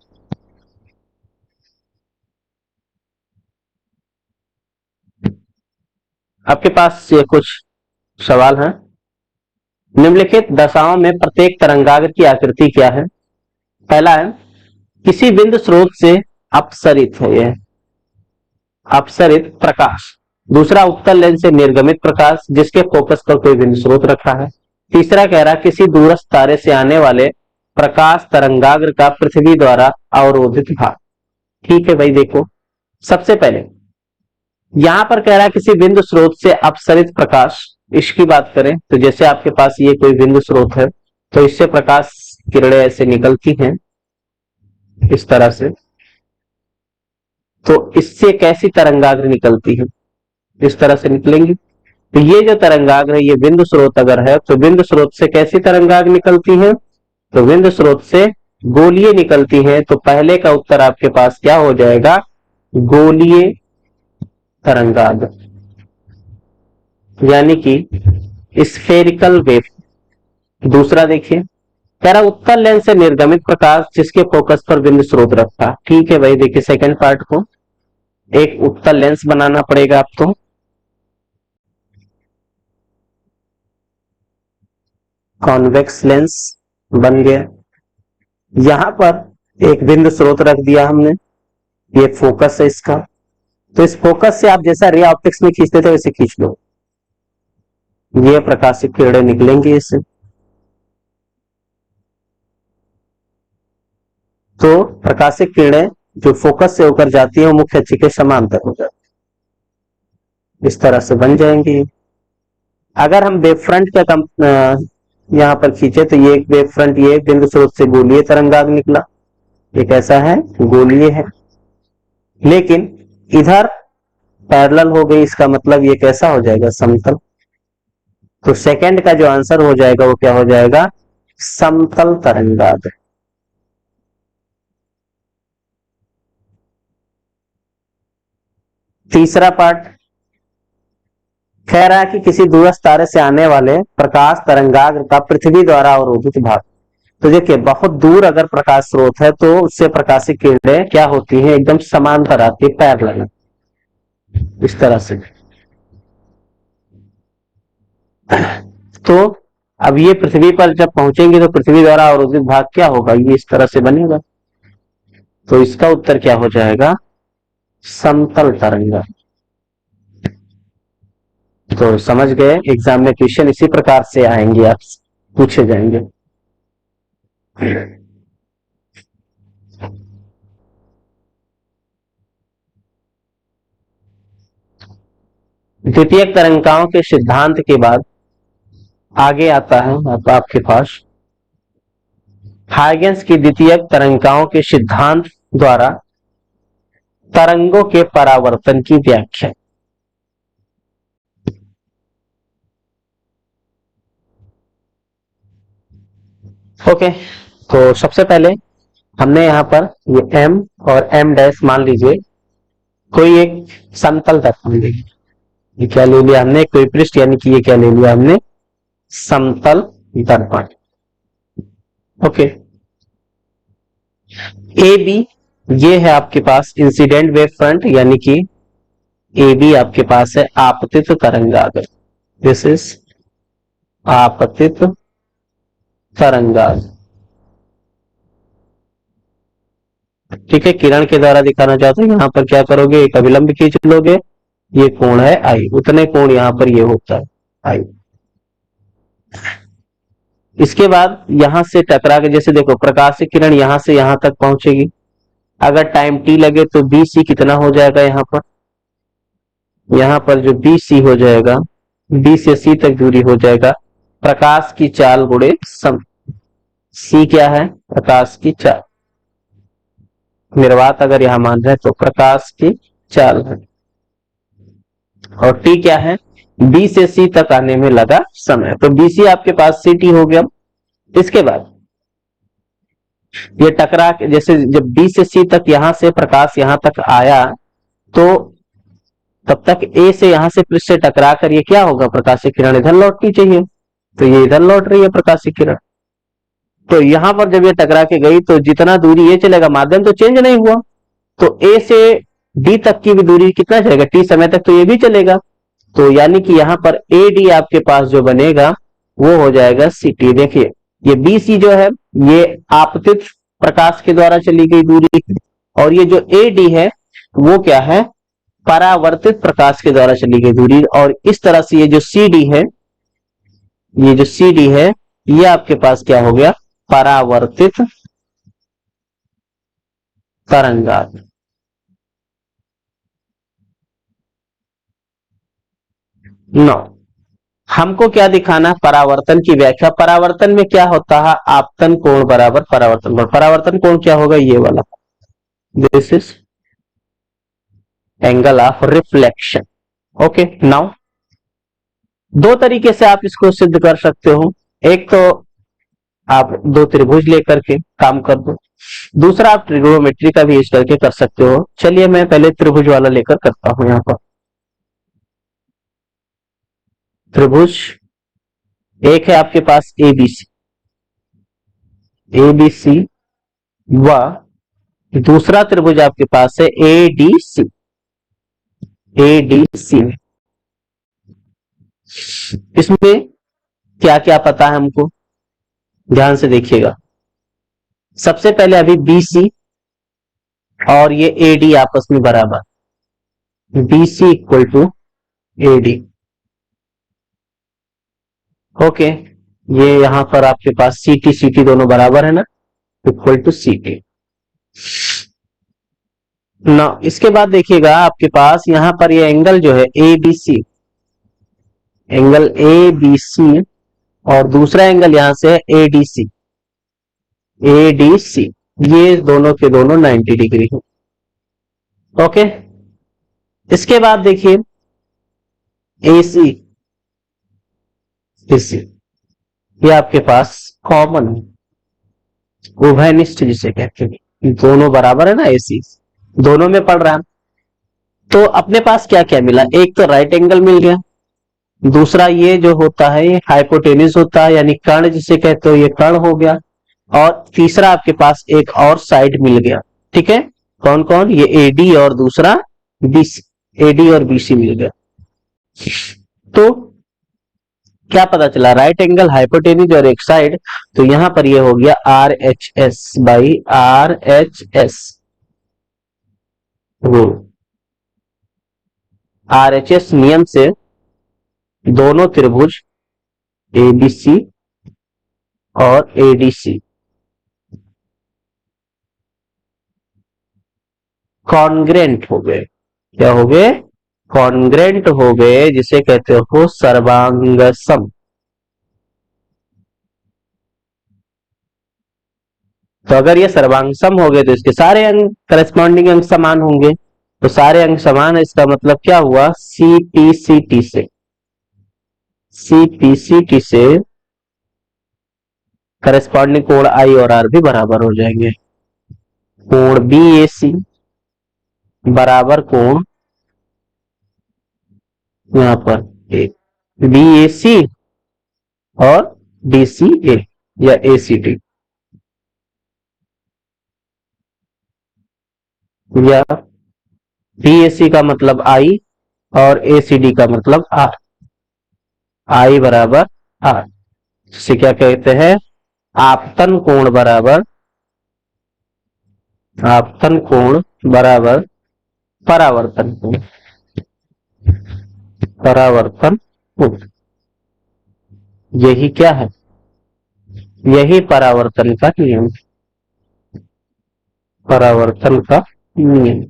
S1: आपके पास ये कुछ सवाल हैं। निम्नलिखित दशाओं में प्रत्येक तरंगाग्र की आकृति क्या है? पहला है किसी बिंदु स्रोत से अपसरित है, यह अपसरित प्रकाश। दूसरा उत्तल लेंस से निर्गमित प्रकाश जिसके फोकस पर कोई बिंदु स्रोत रखा है। तीसरा कह रहा किसी दूरस्थ तारे से आने वाले प्रकाश तरंगाग्र का पृथ्वी द्वारा अवरोधित भाग। ठीक है भाई, देखो सबसे पहले यहां पर कह रहा है किसी बिंदु स्रोत से अपसरित प्रकाश। इसकी बात करें तो जैसे आपके पास ये कोई बिंदु स्रोत है तो इससे प्रकाश किरणें ऐसे निकलती हैं इस तरह से, तो इससे कैसी तरंगाग्र निकलती है, इस तरह से निकलेंगी। तो ये जो तरंगाग्र है, ये बिंदु स्रोत अगर है तो बिंदु स्रोत से कैसी तरंगाग्र निकलती है, तो बिंदु स्रोत से गोलीय निकलती है। तो पहले का उत्तर आपके पास क्या हो जाएगा, गोलीय तरंगाग्र, यानी कि स्फेरिकल वेव। दूसरा देखिए, कह रहा उत्तल लेंस से निर्गमित प्रकाश जिसके फोकस पर बिंदु स्रोत रखा। ठीक है भाई, देखिए सेकंड पार्ट को, एक उत्तल लेंस बनाना पड़ेगा आपको। कॉन्वेक्स लेंस बन गया, यहां पर एक बिंदु स्रोत रख दिया हमने, ये फोकस है इसका। तो इस फोकस से आप जैसा रे ऑप्टिक्स में खींचते थे वैसे खींच लो, ये प्रकाशित किरणें निकलेंगी इससे। तो प्रकाशित किरणें जो फोकस से होकर जाती है वो मुख्य अक्ष के समांतर हो जाती है, इस तरह से बन जाएंगी। अगर हम वेव फ्रंट का यहां पर खींचे तो ये एक वेव फ्रंट, ये बिंदु स्रोत से गोलीय तरंगाग्र निकला, ये कैसा है, गोलीय है। लेकिन इधर पैरेलल हो गई, इसका मतलब ये कैसा हो जाएगा, समतल। तो सेकंड का जो आंसर हो जाएगा वो क्या हो जाएगा, समतल तरंगाग्र। तीसरा पार्ट कह रहा है कि किसी दूरस्थ तारे से आने वाले प्रकाश तरंगाग्र का पृथ्वी द्वारा अवरोधित भाग। तो देखिए, बहुत दूर अगर प्रकाश स्रोत है तो उससे प्रकाशित किरणें क्या होती है, एकदम समांतर आती है, पैरेलल, इस तरह से। तो अब ये पृथ्वी पर जब पहुंचेंगे तो पृथ्वी द्वारा अवरोधित भाग क्या होगा, ये इस तरह से बनेगा। तो इसका उत्तर क्या हो जाएगा, समतल तरंगा। तो समझ गए, एग्जाम में क्वेश्चन इसी प्रकार से आएंगे, आप पूछे जाएंगे। द्वितीयक तरंगाओं के सिद्धांत के बाद आगे आता है आपके पास हाइगेंस की द्वितीयक तरंगाओं के सिद्धांत द्वारा तरंगों के परावर्तन की व्याख्या। ओके, तो सबसे पहले हमने यहां पर ये m और m डैश मान लीजिए कोई एक समतल दर्पण ले, ये क्या ले लिया हमने, कोई पृष्ठ, यानी कि ये क्या ले लिया हमने, समतल दर्पण। ओके, ए बी ये है आपके पास इंसिडेंट वेव फ्रंट, यानी कि ए बी आपके पास है आपतित तरंगाग्र, दिस इज आपतित तरंगाग्र। ठीक है, किरण के द्वारा दिखाना चाहते हैं, यहां पर क्या करोगे, एक अभिलंब खींच लोगे, ये कोण है आई, उतने कोण यहां पर ये होता है आई। इसके बाद यहां से टकरा के, जैसे देखो प्रकाश की किरण यहां से यहां तक पहुंचेगी, अगर टाइम टी लगे तो बी सी कितना हो जाएगा, यहां पर जो बी सी हो जाएगा, बी से सी तक दूरी हो जाएगा प्रकाश की चाल गुणे सम। सी क्या है, प्रकाश की चाल, निर्वात अगर यहां मान रहे तो प्रकाश की चाल है, और टी क्या है, बी से सी तक आने में लगा समय। तो बी सी आपके पास सी टी हो गया। इसके बाद ये टकरा, जैसे जब बी से सी तक यहां से प्रकाश यहां तक आया, तो तब तक ए से यहां से पृष्ठ से टकरा कर ये क्या होगा, प्रकाशित किरण इधर लौटनी चाहिए, तो ये इधर लौट रही है प्रकाशित किरण। तो यहां पर जब ये टकरा के गई तो जितना दूरी ये चलेगा, माध्यम तो चेंज नहीं हुआ, तो ए से डी तक की भी दूरी कितना चलेगा, टी समय तक तो ये भी चलेगा। तो यानी कि यहां पर ए डी आपके पास जो बनेगा वो हो जाएगा सी टी। देखिए ये बी सी जो है ये आपतित प्रकाश के द्वारा चली गई दूरी, और ये जो ए डी है वो क्या है, परावर्तित प्रकाश के द्वारा चली गई दूरी। और इस तरह से ये जो सी डी है, ये जो सी डी है ये आपके पास क्या हो गया, परावर्तित तरंगाग्र। नो, हमको क्या दिखाना, परावर्तन की व्याख्या। परावर्तन में क्या होता है, आपतन कोण बराबर परावर्तन कोण। परावर्तन कोण क्या होगा, ये वाला, this is angle of reflection. Okay, now दो तरीके से आप इसको सिद्ध कर सकते हो। एक तो आप दो त्रिभुज लेकर के काम कर दो, दूसरा आप ट्रिग्नोमेट्री का भी यूज करके कर सकते हो। चलिए मैं पहले त्रिभुज वाला लेकर करता हूं। यहाँ पर त्रिभुज एक है आपके पास एबीसी, एबीसी व दूसरा त्रिभुज आपके पास है एडीसी, एडीसी। इसमें क्या क्या पता है हमको, ध्यान से देखिएगा। सबसे पहले अभी बीसी और ये एडी आपस में बराबर, BC equal to AD. Okay, ये यहां पर आपके पास सीटी सीटी दोनों बराबर है ना, इक्वल टू सीटी ना। इसके बाद देखिएगा आपके पास यहां पर ये एंगल जो है A B C, angle A B C और दूसरा एंगल यहां से है एडीसी, एडीसी, ये दोनों के दोनों 90 डिग्री है। ओके, इसके बाद देखिए एसी, एसी ये आपके पास कॉमन उभयनिष्ठ जिसे कहते हैं, दोनों बराबर है ना, एसी दोनों में पड़ रहा है। तो अपने पास क्या क्या मिला, एक तो राइट एंगल मिल गया, दूसरा ये जो होता है ये हाइपोटेनिस होता है यानी कर्ण जिसे कहते हो, ये कर्ण हो गया, और तीसरा आपके पास एक और साइड मिल गया। ठीक है, कौन कौन, ये एडी और दूसरा बीसी, एडी और बीसी मिल गया। तो क्या पता चला, राइट एंगल हाइपोटेनिस और एक साइड, तो यहां पर ये हो गया R H S by R H S, वो आर एच एस नियम से दोनों त्रिभुज एबीसी और एडीसी कॉन्ग्रेंट हो गए। क्या हो गए, कॉन्ग्रेंट हो गए, जिसे कहते हो सर्वांग सम। तो अगर ये सर्वांग सम हो गए तो इसके सारे अंग करस्पॉन्डिंग अंग समान होंगे, तो सारे अंग समान है, इसका मतलब क्या हुआ, सीपीसीटी से, सीपीसीटी से करस्पॉन्डिंग कोण आई और आर भी बराबर हो जाएंगे। कोण बीएसी बराबर कोण यहां पर बीएसी और डीसीए या एसीडी, या बीएसी का मतलब आई और एसीडी का मतलब आर, आई बराबर आर, जिसे क्या कहते हैं, आपतन कोण बराबर, आपतन कोण बराबर परावर्तन कोण, परावर्तन कोण, यही क्या है, यही परावर्तन का नियम, परावर्तन का नियम।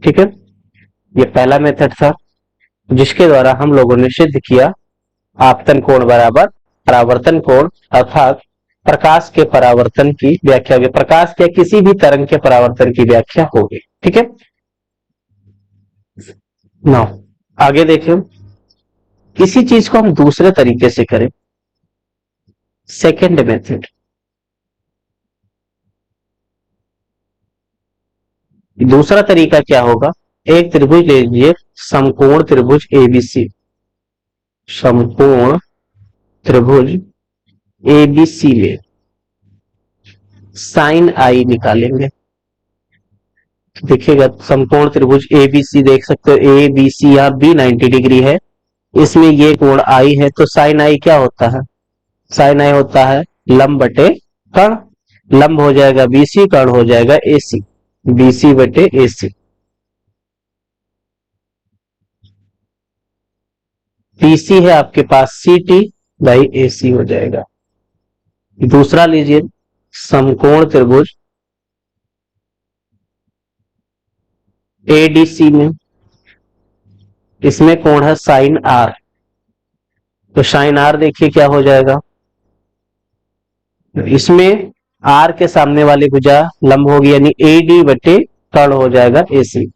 S1: ठीक है, ये पहला मेथड था जिसके द्वारा हम लोगों ने सिद्ध किया आपतन कोण बराबर परावर्तन कोण, अर्थात प्रकाश के परावर्तन की व्याख्या, प्रकाश के किसी भी तरंग के परावर्तन की व्याख्या होगी। ठीक है, नाउ आगे देखें, किसी चीज को हम दूसरे तरीके से करें, सेकेंड मेथड। दूसरा तरीका क्या होगा, एक त्रिभुज ले लीजिए, समकोण त्रिभुज एबीसी, समकोण त्रिभुज एबीसी में साइन आई निकालेंगे। देखिएगा समकोण त्रिभुज एबीसी देख सकते हो, ए बी सी यहाँ बी 90 डिग्री है, इसमें ये कोण आई है, तो साइन आई क्या होता है, साइन आई होता है लंब बटे कर्ण, लंब हो जाएगा बीसी, कर्ण हो जाएगा एसी, बीसी बटे एसी। बीसी है आपके पास सीटी बाई एसी हो जाएगा। दूसरा लीजिए, समकोण त्रिभुज एडीसी में, इसमें कोण है साइन आर, तो साइन आर देखिए क्या हो जाएगा, इसमें आर के सामने वाली भुजा लंब होगी यानी एडी बटे कर्ण हो जाएगा एसी,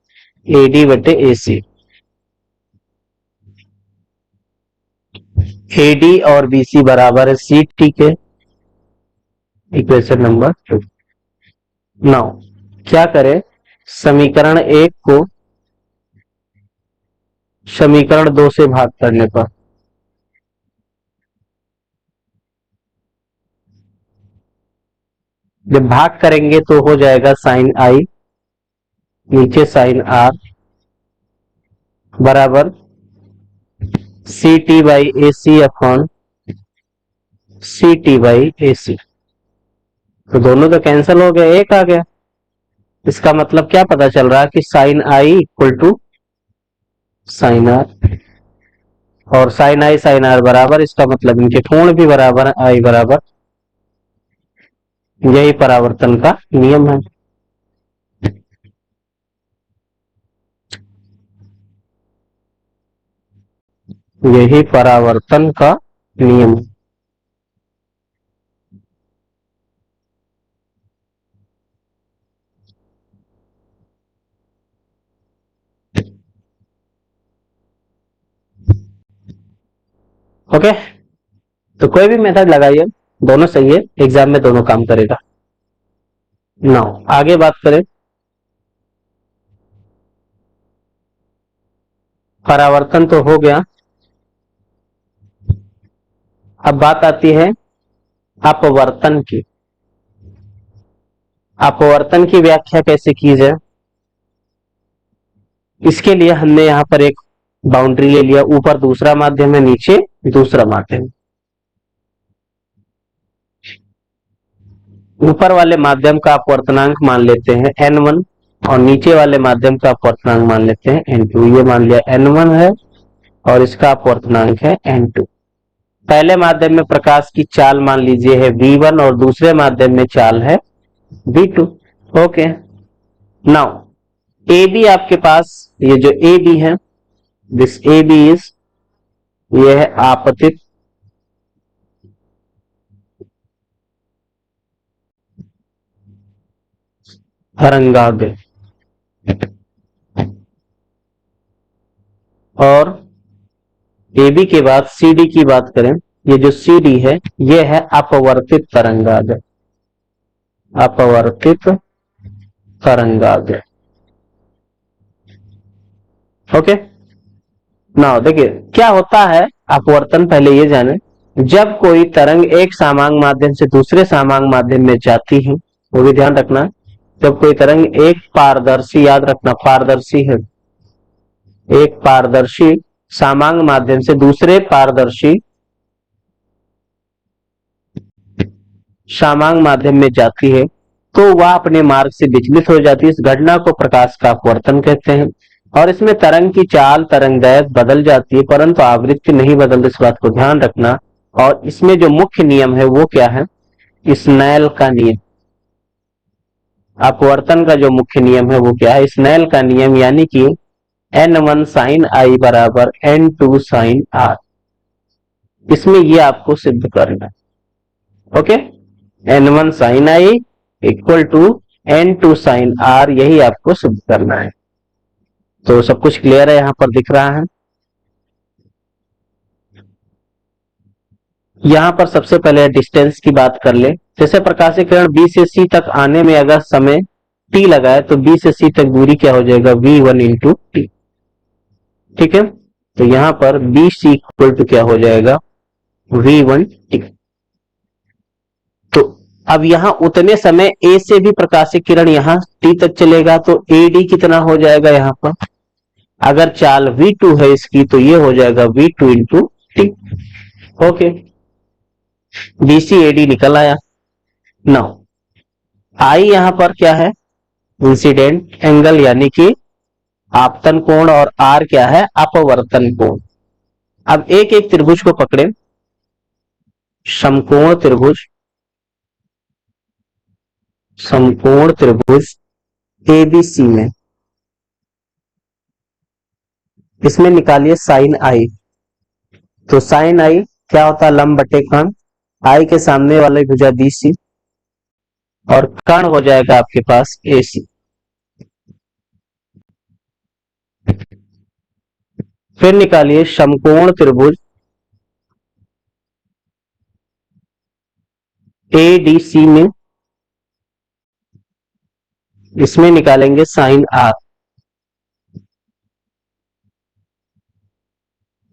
S1: एडी बटे एसी। एडी और बीसी बराबर है सी टी के, इक्वेशन नंबर 2। नाउ क्या करें, समीकरण 1 को समीकरण 2 से भाग करने पर जब भाग करेंगे तो हो जाएगा साइन आई, नीचे साइन आर बराबर C T by A C upon C T by A C. तो दोनों तो कैंसिल हो गए, एक आ गया। इसका मतलब क्या पता चल रहा है कि sine I equal to sine R, और साइन आर बराबर, इसका मतलब इनके कोण भी बराबर है, आई बराबर, यही परावर्तन का नियम है। यही परावर्तन का नियम है। ओके, तो कोई भी मेथड लगाइए, दोनों सही है, एग्जाम में दोनों काम करेगा। नाउ आगे बात करें, परावर्तन तो हो गया, अब बात आती है अपवर्तन की। अपवर्तन की व्याख्या कैसे की जाए, इसके लिए हमने यहां पर एक बाउंड्री ले लिया, ऊपर दूसरा माध्यम है, नीचे दूसरा माध्यम। ऊपर वाले माध्यम का अपवर्तनांक मान लेते हैं n1 और नीचे वाले माध्यम का अपवर्तनांक मान लेते हैं n2। ये मान लिया n1 है और इसका अपवर्तनांक है n2। पहले माध्यम में प्रकाश की चाल मान लीजिए है v1 और दूसरे माध्यम में चाल है v2। Okay, now A B आपके पास, ये जो ए बी है, दिस ए बी इज, ये है आपतित तरंगाग्र, और ए बी के बाद सी डी की बात करें, ये जो सी डी है ये है अपवर्तित तरंगाग्र, अपवर्तित तरंगाग्र। ओके, नाउ देखिए क्या होता है अपवर्तन, पहले ये जाने, जब कोई तरंग एक सामांग माध्यम से दूसरे सामांग माध्यम में जाती है, वो भी ध्यान रखना, जब कोई तरंग एक पारदर्शी, याद रखना पारदर्शी है, एक पारदर्शी सामांग माध्यम से दूसरे पारदर्शी सामांग माध्यम में जाती है तो वह अपने मार्ग से विचलित हो जाती है। इस घटना को प्रकाश का अपवर्तन कहते हैं, और इसमें तरंग की चाल, तरंगदैर्घ्य बदल जाती है परंतु आवृत्ति नहीं बदलती, इस बात को ध्यान रखना। और इसमें जो मुख्य नियम है वो क्या है, स्नेल का नियम। अपवर्तन का जो मुख्य नियम है वो क्या है, स्नेल का नियम, यानी कि n1 साइन आई बराबर n2 साइन आर। इसमें ये आपको सिद्ध करना है। Okay, n1 sine I equal to n2 sine R, यही आपको सिद्ध करना है। तो सब कुछ क्लियर है, यहां पर दिख रहा है। यहां पर सबसे पहले डिस्टेंस की बात कर ले, जैसे प्रकाशीय किरण बी से सी तक आने में अगर समय t लगा है तो बी से सी तक दूरी क्या हो जाएगा, v1 इंटू टी। ठीक है, तो यहां पर बी सी इक्वल टू क्या हो जाएगा, v1 टी। तो अब यहां उतने समय ए से भी प्रकाशित किरण यहां टी तक चलेगा तो एडी कितना हो जाएगा, यहां पर अगर चाल v2 है इसकी तो ये हो जाएगा v2 into T. Okay, BC AD निकल आया। नाउ आई यहां पर क्या है, इंसिडेंट एंगल यानी कि आपतन कोण, और आर क्या है, अपवर्तन कोण। अब एक एक त्रिभुज को पकड़े, समकोण त्रिभुज, समकोण त्रिभुज एबीसी में, इसमें निकालिए साइन आई। तो साइन आई क्या होता है, लंब बटे कर्ण, आई के सामने वाले भुजा बीसी और कर्ण हो जाएगा आपके पास एसी। फिर निकालिए समकोण त्रिभुज ADC में, इसमें निकालेंगे साइन आर।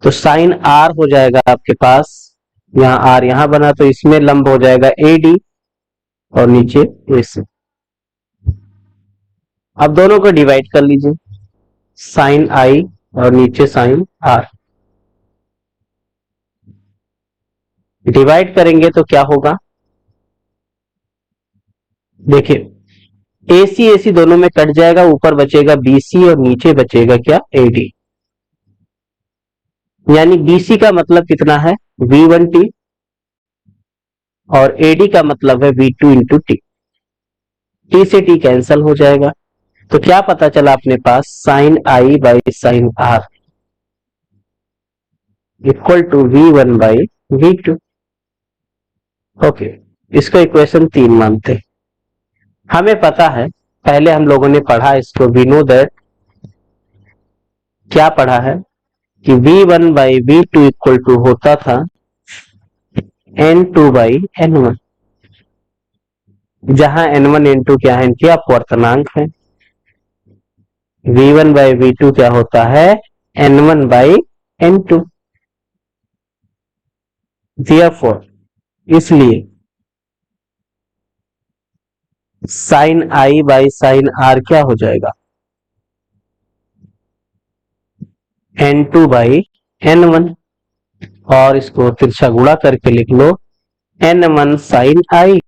S1: तो साइन आर हो जाएगा आपके पास, यहाँ आर यहां बना तो इसमें लंब हो जाएगा AD और नीचे AC। अब दोनों को डिवाइड कर लीजिए, साइन आई और नीचे साइन आर। डिवाइड करेंगे तो क्या होगा, देखिए AC AC दोनों में कट जाएगा, ऊपर बचेगा BC और नीचे बचेगा क्या, AD। यानी BC का मतलब कितना है, V1T, और AD का मतलब है V2 इंटू टी। T से T कैंसल हो जाएगा, तो क्या पता चला अपने पास, sine I by sine R equal to V1 by V2। Okay, इसको इक्वेशन 3 मानते। हमें पता है, पहले हम लोगों ने पढ़ा इसको, वी नो दैट, क्या पढ़ा है कि V1 by V2 equal to होता था N2 बाई N1, जहां N1 N2 क्या है, इनके अपवर्तनांक है। V1 बाई V2 क्या होता है, N1 बाई N2। Therefore, इसलिए sine I by sine R क्या हो जाएगा, N2 बाई N1, और इसको तिरछा गुणा करके लिख लो, N1 साइन आई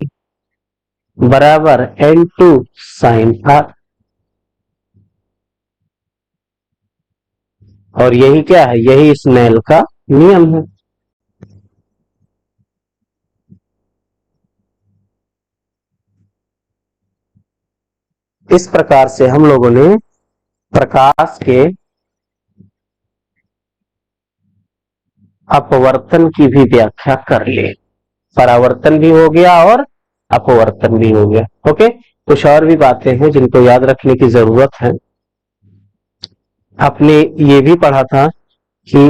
S1: बराबर N2 साइन आर। और यही क्या है, यही स्नेल का नियम है। इस प्रकार से हम लोगों ने प्रकाश के अपवर्तन की भी व्याख्या कर ली, परावर्तन भी हो गया और अपवर्तन भी हो गया। ओके, कुछ और भी बातें हैं जिनको याद रखने की जरूरत है। आपने ये भी पढ़ा था कि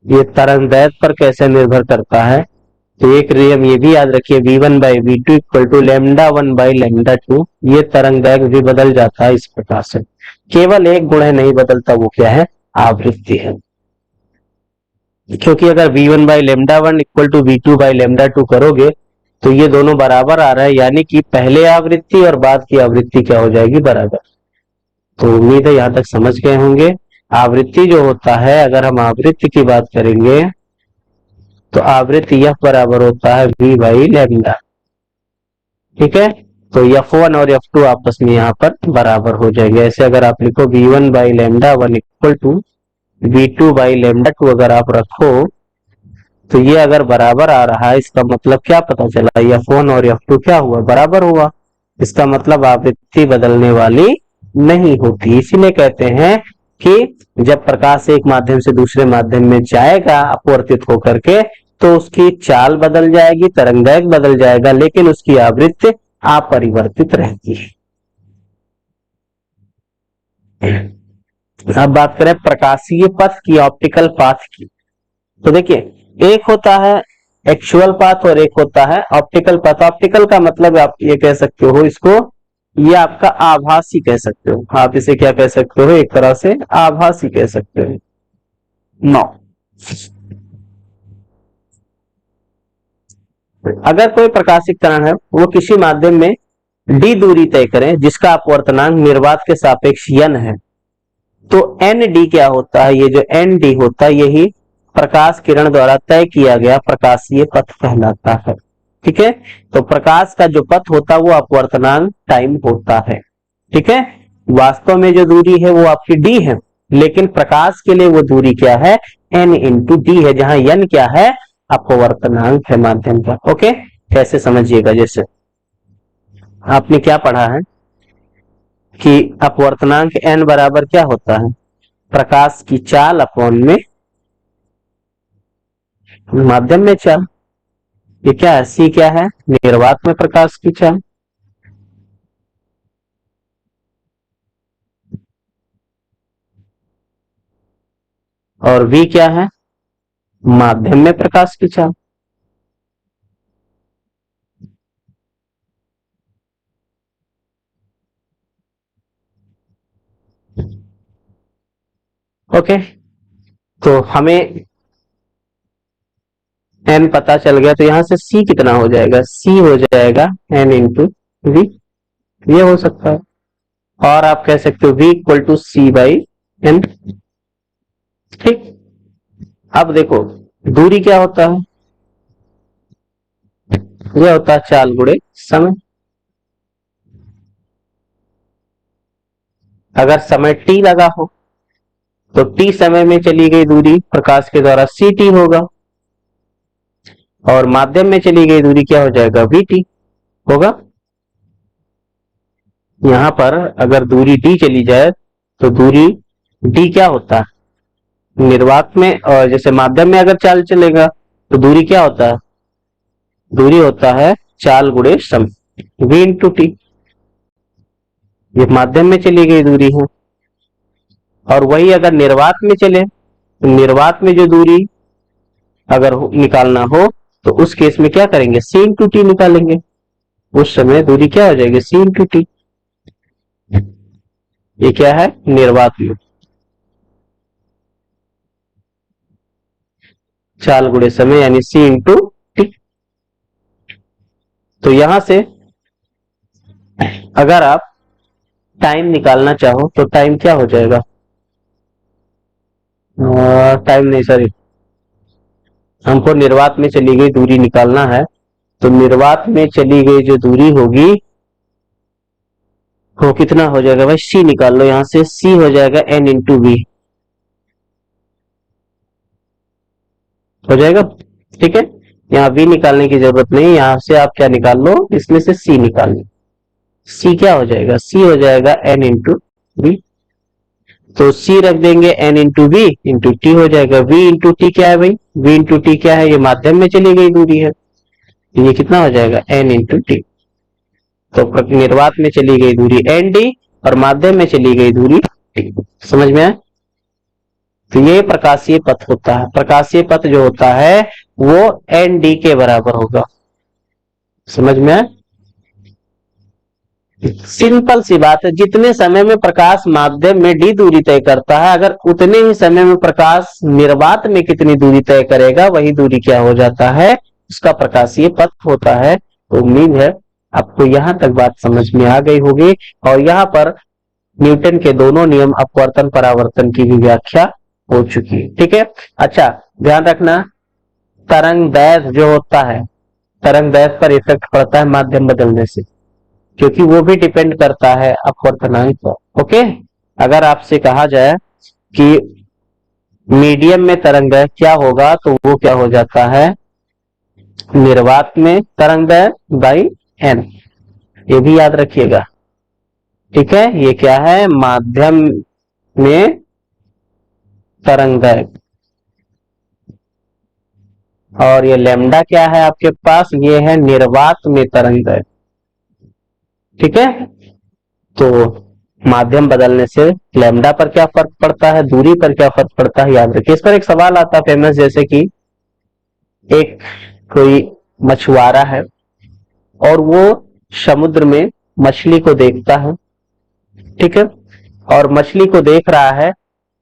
S1: ये तरंगदैर्घ्य पर कैसे निर्भर करता है, तो एक नियम ये भी याद रखिए, V1 by V2 equal to λ1 by λ2। ये तरंगदैर्घ्य भी बदल जाता है इस प्रकार से, केवल एक गुण है नहीं बदलता, वो क्या है, आवृत्ति है। क्योंकि अगर V1 by λ1 equal to V2 by λ2 करोगे तो ये दोनों बराबर आ रहा है, यानी कि पहले आवृत्ति और बाद की आवृत्ति क्या हो जाएगी, बराबर। तो उम्मीद है यहां तक समझ गए होंगे। आवृत्ति जो होता है, अगर हम आवृत्ति की बात करेंगे तो आवृत्ति F बराबर होता है V बाई लैम्डा। ठीक है, तो F1 और F2 आपस में यहाँ पर बराबर हो जाएंगे। ऐसे अगर आप लिखो V1 by λ1 equal to V2 by λ2, अगर आप रखो तो ये अगर बराबर आ रहा है, इसका मतलब क्या पता चला, F1 और F2 क्या हुआ, बराबर हुआ। इसका मतलब आवृत्ति बदलने वाली नहीं होती। इसीलिए कहते हैं कि जब प्रकाश एक माध्यम से दूसरे माध्यम में जाएगा अपवर्तित होकर के, तो उसकी चाल बदल जाएगी, तरंगदैर्घ्य बदल जाएगा, लेकिन उसकी आवृत्ति अपरिवर्तित रहती है। अब बात करें प्रकाशीय पथ की, ऑप्टिकल पाथ की, तो देखिए एक होता है एक्चुअल पाथ और एक होता है ऑप्टिकल पाथ। ऑप्टिकल का मतलब आप ये कह सकते हो इसको, ये आपका आभासी कह सकते हो, आप इसे क्या कह सकते हो, एक तरह से आभासी कह सकते हो। नौ, अगर कोई प्रकाशित कण है वो किसी माध्यम में d दूरी तय करें जिसका अपवर्तनांक निर्वात के सापेक्ष n है, तो nd क्या होता है, ये जो nd होता है यही प्रकाश किरण द्वारा तय किया गया प्रकाशीय पथ कहलाता है। ठीक है, तो प्रकाश का जो पथ होता है वो अपवर्तनांक टाइम होता है। ठीक है, वास्तव में जो दूरी है वो आपकी d है, लेकिन प्रकाश के लिए वो दूरी क्या है, n इंटू डी है, जहां n क्या है, अपवर्तनांक है माध्यम का। ओके, कैसे समझिएगा, जैसे आपने क्या पढ़ा है कि अपवर्तनांक n बराबर क्या होता है, प्रकाश की चाल अपॉन में माध्यम में चाल। ये क्या है, c क्या है, निर्वात में प्रकाश की चाल, और v क्या है, माध्यम में प्रकाश की चाल। ओके, तो हमें n पता चल गया, तो यहां से c कितना हो जाएगा, c हो जाएगा n इंटू v, ये हो सकता है। और आप कह सकते हो v equal to c by n। ठीक, अब देखो दूरी क्या होता है, यह होता है चाल गुणे समय। अगर समय t लगा हो तो t समय में चली गई दूरी प्रकाश के द्वारा ct होगा, और माध्यम में चली गई दूरी क्या हो जाएगा, vt होगा। यहां पर अगर दूरी d चली जाए तो दूरी d क्या होता है निर्वात में, और जैसे माध्यम में अगर चाल चलेगा तो दूरी क्या होता है, दूरी होता है चाल गुणे समय, v इंटू टी। ये माध्यम में चली गई दूरी है। और वही अगर निर्वात में चले तो निर्वात में जो दूरी अगर निकालना हो तो उस केस में क्या करेंगे, सी इंटू टी निकालेंगे। उस समय दूरी क्या हो जाएगी, सी इंटू टी। ये क्या है, निर्वात में चाल गुणे समय यानी सी इंटू टी। तो यहां से अगर आप टाइम निकालना चाहो तो टाइम क्या हो जाएगा, टाइम नहीं सॉरी, हमको निर्वात में चली गई दूरी निकालना है। तो निर्वात में चली गई जो दूरी होगी वो कितना हो जाएगा भाई, सी निकाल लो, यहां से सी हो जाएगा एन इंटू वी हो जाएगा। ठीक है, यहाँ वी निकालने की जरूरत नहीं, यहां से आप क्या निकाल लो, इसमें से सी निकाल लो। सी क्या हो जाएगा, सी हो जाएगा एन इंटू वी। तो सी रख देंगे N into V into T हो जाएगा। वी इंटू टी क्या है भाई, वी इंटू टी क्या है, ये माध्यम में चली गई दूरी है, तो ये कितना हो जाएगा एन इंटू टी। तो निर्वात में चली गई दूरी एन डी और माध्यम में चली गई दूरी टी। समझ में आया। तो ये प्रकाशीय पथ होता है, प्रकाशीय पथ जो होता है वो एन डी के बराबर होगा। समझ में आया, सिंपल सी बात है। जितने समय में प्रकाश माध्यम में डी दूरी तय करता है, अगर उतने ही समय में प्रकाश निर्वात में कितनी दूरी तय करेगा, वही दूरी क्या हो जाता है, उसका प्रकाशीय पथ होता है। तो उम्मीद है आपको यहां तक बात समझ में आ गई होगी। और यहाँ पर न्यूटन के दोनों नियम अपवर्तन परावर्तन की भी व्याख्या हो चुकी है। ठीक है, अच्छा ध्यान रखना, तरंग दैर्घ्य जो होता है, तरंग दैर्घ्य पर इफेक्ट पड़ता है माध्यम बदलने से, क्योंकि वो भी डिपेंड करता है अपवर्तनांक पर। ओके, अगर आपसे कहा जाए कि मीडियम में तरंग दैर्घ्य क्या होगा, तो वो क्या हो जाता है, निर्वात में तरंग दैर्घ्य बाई एन, ये भी याद रखिएगा। ठीक है, ये क्या है, माध्यम में तरंग दैर्घ्य, और ये लैम्डा क्या है आपके पास, ये है निर्वात में तरंग दैर्घ्य। ठीक है, तो माध्यम बदलने से लैम्डा पर क्या फर्क पड़ता है, दूरी पर क्या फर्क पड़ता है, याद रखिए। इस पर एक सवाल आता है फेमस, जैसे कि एक कोई मछुआरा है और वो समुद्र में मछली को देखता है। ठीक है, और मछली को देख रहा है,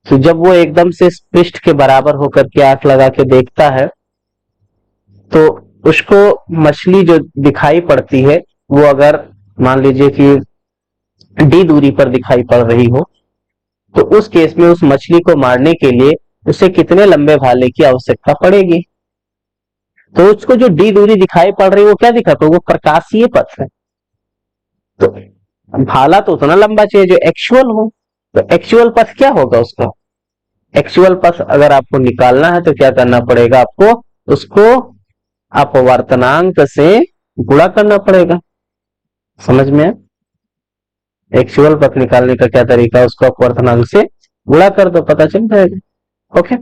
S1: तो जब वो एकदम से पृष्ठ के बराबर होकर के आंख लगा के देखता है, तो उसको मछली जो दिखाई पड़ती है वो अगर मान लीजिए कि डी दूरी पर दिखाई पड़ रही हो, तो उस केस में उस मछली को मारने के लिए उसे कितने लंबे भाले की आवश्यकता पड़ेगी। तो उसको जो डी दूरी दिखाई पड़ रही है वो क्या दिखाता है, वो प्रकाशीय पथ है। तो भाला तो उतना लंबा चाहिए जो एक्चुअल हो, तो एक्चुअल पथ क्या होगा उसका, एक्चुअल पथ अगर आपको निकालना है तो क्या करना पड़ेगा आपको, उसको अपवर्तनांक से गुणा करना पड़ेगा। समझ में, एक्चुअल पथ निकालने का क्या तरीका, उसको अपवर्तनांक से गुणा कर दो, पता चल जाएगा। ओके।